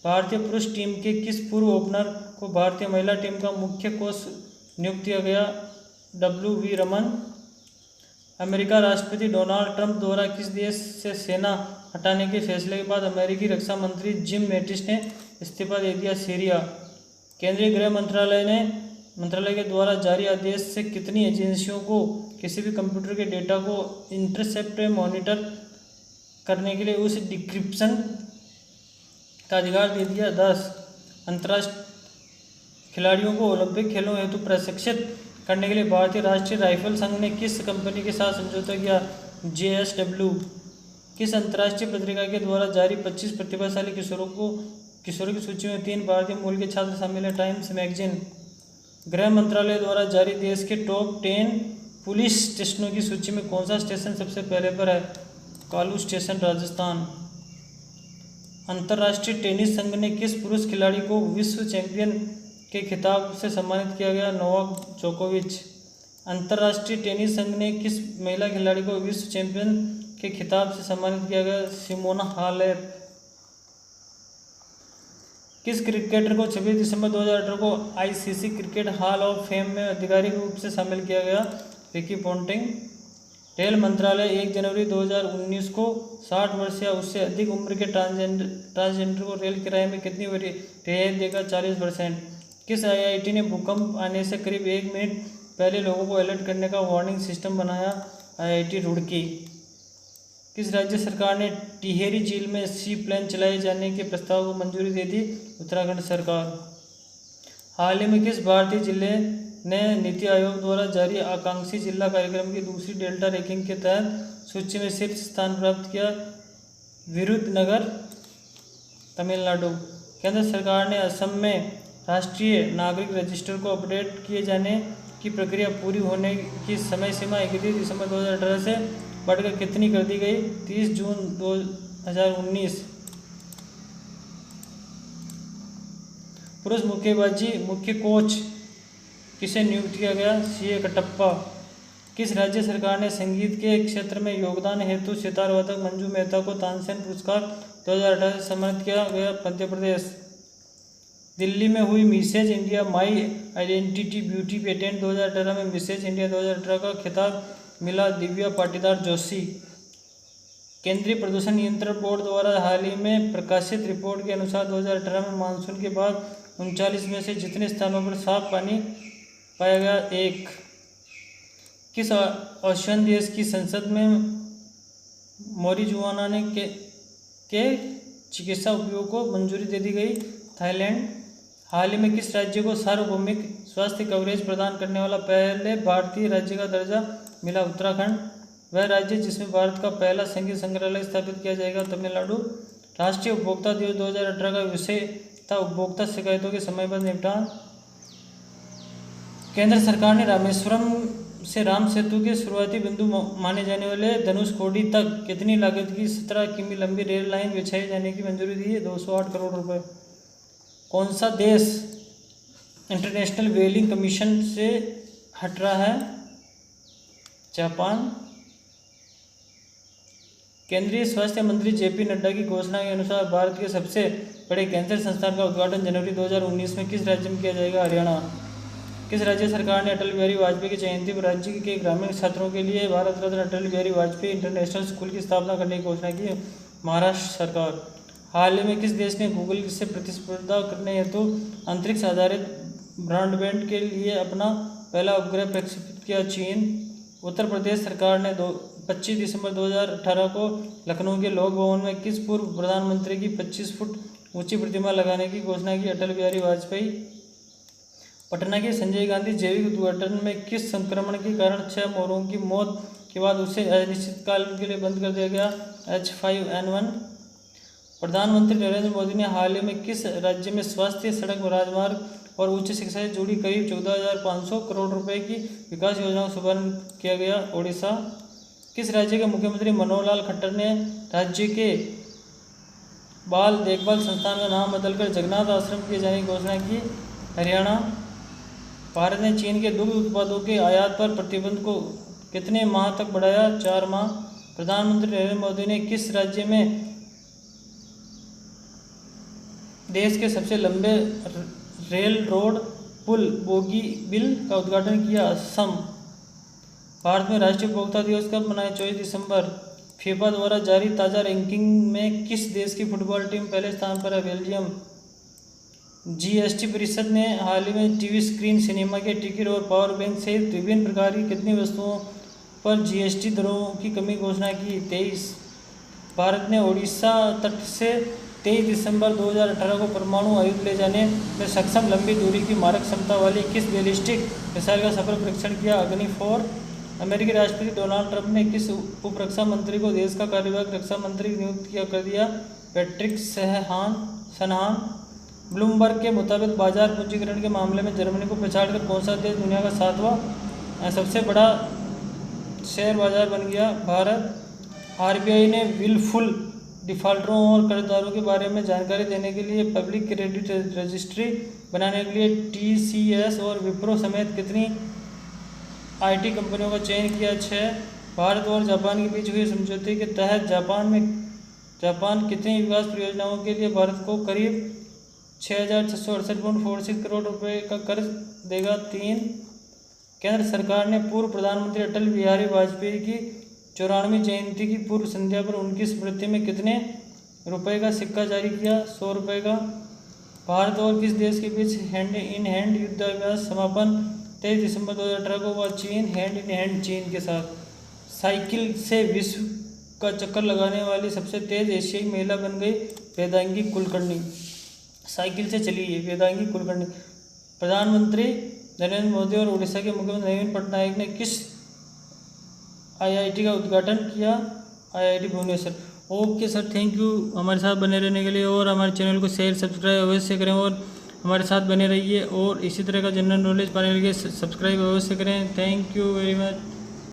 [SPEAKER 1] भारतीय पुरुष टीम के किस पूर्व ओपनर को भारतीय महिला टीम का मुख्य कोच नियुक्त किया गया? WV रमन। अमेरिका राष्ट्रपति डोनाल्ड ट्रंप द्वारा किस देश से सेना हटाने के फैसले के बाद अमेरिकी रक्षा मंत्री जिम मैटिस ने इस्तीफा दे दिया? सीरिया। केंद्रीय गृह मंत्रालय के द्वारा जारी आदेश से कितनी एजेंसियों को किसी भी कंप्यूटर के डेटा को इंटरसेप्ट मॉनिटर करने के लिए उस डिक्रिप्शन का अधिकार दे दिया? 10। अंतर्राष्ट्रीय खिलाड़ियों को ओलंपिक खेलों हेतु प्रशिक्षित करने के लिए भारतीय राष्ट्रीय राइफल संघ ने किस कंपनी के साथ समझौता किया? JSW। किस अंतर्राष्ट्रीय पत्रिका के द्वारा जारी 25 प्रतिभाशाली किशोरों की सूची में 3 भारतीय मूल के छात्र शामिल हैं? Times magazine. गृह मंत्रालय द्वारा जारी देश के टॉप 10 पुलिस स्टेशनों की सूची में कौन सा स्टेशन सबसे पहले पर है? कालू स्टेशन, राजस्थान। अंतर्राष्ट्रीय टेनिस संघ ने किस पुरुष खिलाड़ी को विश्व चैंपियन के खिताब से सम्मानित किया गया? नोवाक जोकोविच। अंतर्राष्ट्रीय टेनिस संघ ने किस महिला खिलाड़ी को विश्व चैंपियन के खिताब से सम्मानित किया गया? Simona Halep. किस क्रिकेटर को 26 दिसंबर 2018 को ICC cricket hall of fame में आधिकारिक रूप से शामिल किया गया? Ricky Ponting. रेल मंत्रालय 1 जनवरी 2019 को 60 वर्ष या उससे अधिक उम्र के ट्रांसजेंडर को रेल किराए में कितनी रियायत देगा? 40%। किस IIT ने भूकंप आने से करीब 1 मिनट पहले लोगों को अलर्ट करने का वार्निंग सिस्टम बनाया? IIT रुड़की। किस राज्य सरकार ने टिहरी झील में सी प्लेन चलाए जाने के प्रस्ताव को मंजूरी दे दी? उत्तराखंड सरकार। हाल ही में किस भारतीय जिले ने नीति आयोग द्वारा जारी आकांक्षी जिला कार्यक्रम की दूसरी डेल्टा रैंकिंग के तहत सूची में शीर्ष स्थान प्राप्त किया? विरुद्धनगर, तमिलनाडु। केंद्र सरकार ने असम में राष्ट्रीय नागरिक रजिस्टर को अपडेट किए जाने की प्रक्रिया पूरी होने की समय सीमा 31 दिसंबर 2018 से बढ़कर कितनी कर दी गई? 30 जून 2019। पुरुष मुक्केबाजी मुख्य कोच किसे नियुक्त किया गया? CA कटप्पा। किस राज्य सरकार ने संगीत के क्षेत्र में योगदान हेतु सितार वादक मंजू मेहता को तानसेन पुरस्कार 2018 से सम्मानित किया गया? मध्य प्रदेश। दिल्ली में हुई Mrs India my identity beauty pageant 2018 में मिसेज इंडिया 2018 का खिताब मिला दिव्या पाटीदार जोशी। केंद्रीय प्रदूषण नियंत्रण बोर्ड द्वारा हाल ही में प्रकाशित रिपोर्ट के अनुसार 2018 में मानसून के बाद 39 में से जितने स्थानों पर साफ पानी पाया गया? 1। किस एशियन देश की संसद में मोरिजुआना के चिकित्सा उपयोग को मंजूरी दे दी गई? थाईलैंड। हाल ही में किस राज्य को सार्वभौमिक स्वास्थ्य कवरेज प्रदान करने वाला पहले भारतीय राज्य का दर्जा मिला? उत्तराखंड। वह राज्य जिसमें भारत का पहला संगीत संग्रहालय स्थापित किया जाएगा? तमिलनाडु। राष्ट्रीय उपभोक्ता दिवस 2018 का विषय था उपभोक्ता शिकायतों के समयबद्ध निपटान। केंद्र सरकार ने रामेश्वरम से राम सेतु के शुरुआती बिंदु माने जाने वाले धनुषकोडी तक कितनी लागत की 17 किमी लंबी रेल लाइन बिछाई जाने की मंजूरी दी है? 208 करोड़ रुपए। कौन सा देश इंटरनेशनल व्हेलिंग कमीशन से हट रहा है? जापान। केंद्रीय स्वास्थ्य मंत्री JP नड्डा की घोषणा के अनुसार भारत के सबसे बड़े कैंसर संस्थान का उद्घाटन जनवरी 2019 में किस राज्य में किया जाएगा? हरियाणा। किस राज्य सरकार ने अटल बिहारी वाजपेयी की जयंती पर राज्य के ग्रामीण छात्रों के लिए भारत रत्न अटल बिहारी वाजपेयी इंटरनेशनल स्कूल की स्थापना करने की घोषणा की? महाराष्ट्र सरकार। हाल ही में किस देश ने गूगल से प्रतिस्पर्धा करने हेतु अंतरिक्ष आधारित ब्रॉडबैंड के लिए अपना पहला उपग्रह प्रक्षेपित किया? चीन। उत्तर प्रदेश सरकार ने 25 दिसंबर 2018 को लखनऊ के लोक भवन में किस पूर्व प्रधानमंत्री की 25 फुट ऊंची प्रतिमा लगाने की घोषणा की? अटल बिहारी वाजपेयी। पटना के संजय गांधी जैविक दुर्घटना में किस संक्रमण के कारण 6 मोरों की मौत के बाद उसे अनिश्चितकाल के लिए बंद कर दिया गया? H5N1। प्रधानमंत्री नरेंद्र मोदी ने हाल ही में किस राज्य में स्वास्थ्य, सड़क, राजमार्ग और उच्च शिक्षा से जुड़ी करीब 14,500 करोड़ रुपए की विकास योजनाओं का शुभारंभ किया गया? ओडिशा। किस राज्य के मुख्यमंत्री मनोहर लाल खट्टर ने राज्य के बाल देखभाल संस्थान का नाम बदलकर जगन्नाथ आश्रम किए जाने की घोषणा की? हरियाणा। भारत ने चीन के दुग्ध उत्पादों के आयात पर प्रतिबंध को कितने माह तक बढ़ाया? 4 माह। प्रधानमंत्री नरेंद्र मोदी ने किस राज्य में देश के सबसे लंबे रेल रोड पुल बोगीबिल का उद्घाटन किया? असम। भारत में राष्ट्रीय उपभोक्ता दिवस कब मनाया? 24 दिसंबर। फीफा द्वारा जारी ताज़ा रैंकिंग में किस देश की फुटबॉल टीम पहले स्थान पर है? बेल्जियम। GST परिषद ने हाल ही में टीवी स्क्रीन, सिनेमा के टिकट और पावर बैंक सहित विभिन्न प्रकार की कितनी वस्तुओं पर GST दरों की कमी घोषणा की? 23। भारत ने ओडिशा तट से 23 दिसंबर 2018 को परमाणु आयुध ले जाने में सक्षम लंबी दूरी की मारक क्षमता वाली किस बैलिस्टिक मिसाइल का सफल परीक्षण किया? अग्नि 4। अमेरिकी राष्ट्रपति डोनाल्ड ट्रंप ने किस उप रक्षा मंत्री को देश का कार्यवाहक रक्षा मंत्री नियुक्त कर दिया? पैट्रिक शनाहान। ब्लूमबर्ग के मुताबिक बाजार पूंजीकरण के मामले में जर्मनी को पछाड़कर कौन सा देश दुनिया का 7वां सबसे बड़ा शेयर बाजार बन गया? भारत। आरबीआई ने विलफुल डिफॉल्टरों और कर्जदारों के बारे में जानकारी देने के लिए पब्लिक क्रेडिट रजिस्ट्री बनाने के लिए टीसीएस और विप्रो समेत कितनी आईटी कंपनियों का चयन किया? 6। भारत और जापान के बीच हुए समझौते के तहत जापान कितनी विकास परियोजनाओं के लिए भारत को करीब 6,668.46 करोड़ रुपए का कर्ज देगा? 3। केंद्र सरकार ने पूर्व प्रधानमंत्री अटल बिहारी वाजपेयी की 94वीं जयंती की पूर्व संध्या पर उनकी स्मृति में कितने रुपए का सिक्का जारी किया? 100 रुपए का। भारत और किस देश के बीच हैंड इन हैंड युद्धाभ्यास समापन 23 दिसंबर 2018 को हुआ? चीन। हैंड इन हैंड चीन के साथ। साइकिल से विश्व का चक्कर लगाने वाली सबसे तेज एशियाई महिला बन गई वेदांगी कुलकर्णी। साइकिल से चली है वेदांगी कुलकर्णी। प्रधानमंत्री नरेंद्र मोदी और उड़ीसा के मुख्यमंत्री नवीन पटनायक ने किस आईआईटी का उद्घाटन किया? IIT Bhubaneswar. Okay sir, thank you हमारे साथ बने रहने के लिए, और हमारे चैनल को शेयर सब्सक्राइब अवश्य करें और हमारे साथ बने रहिए, और इसी तरह का जनरल नॉलेज पाने के लिए सब्सक्राइब अवश्य करें। Thank you very much.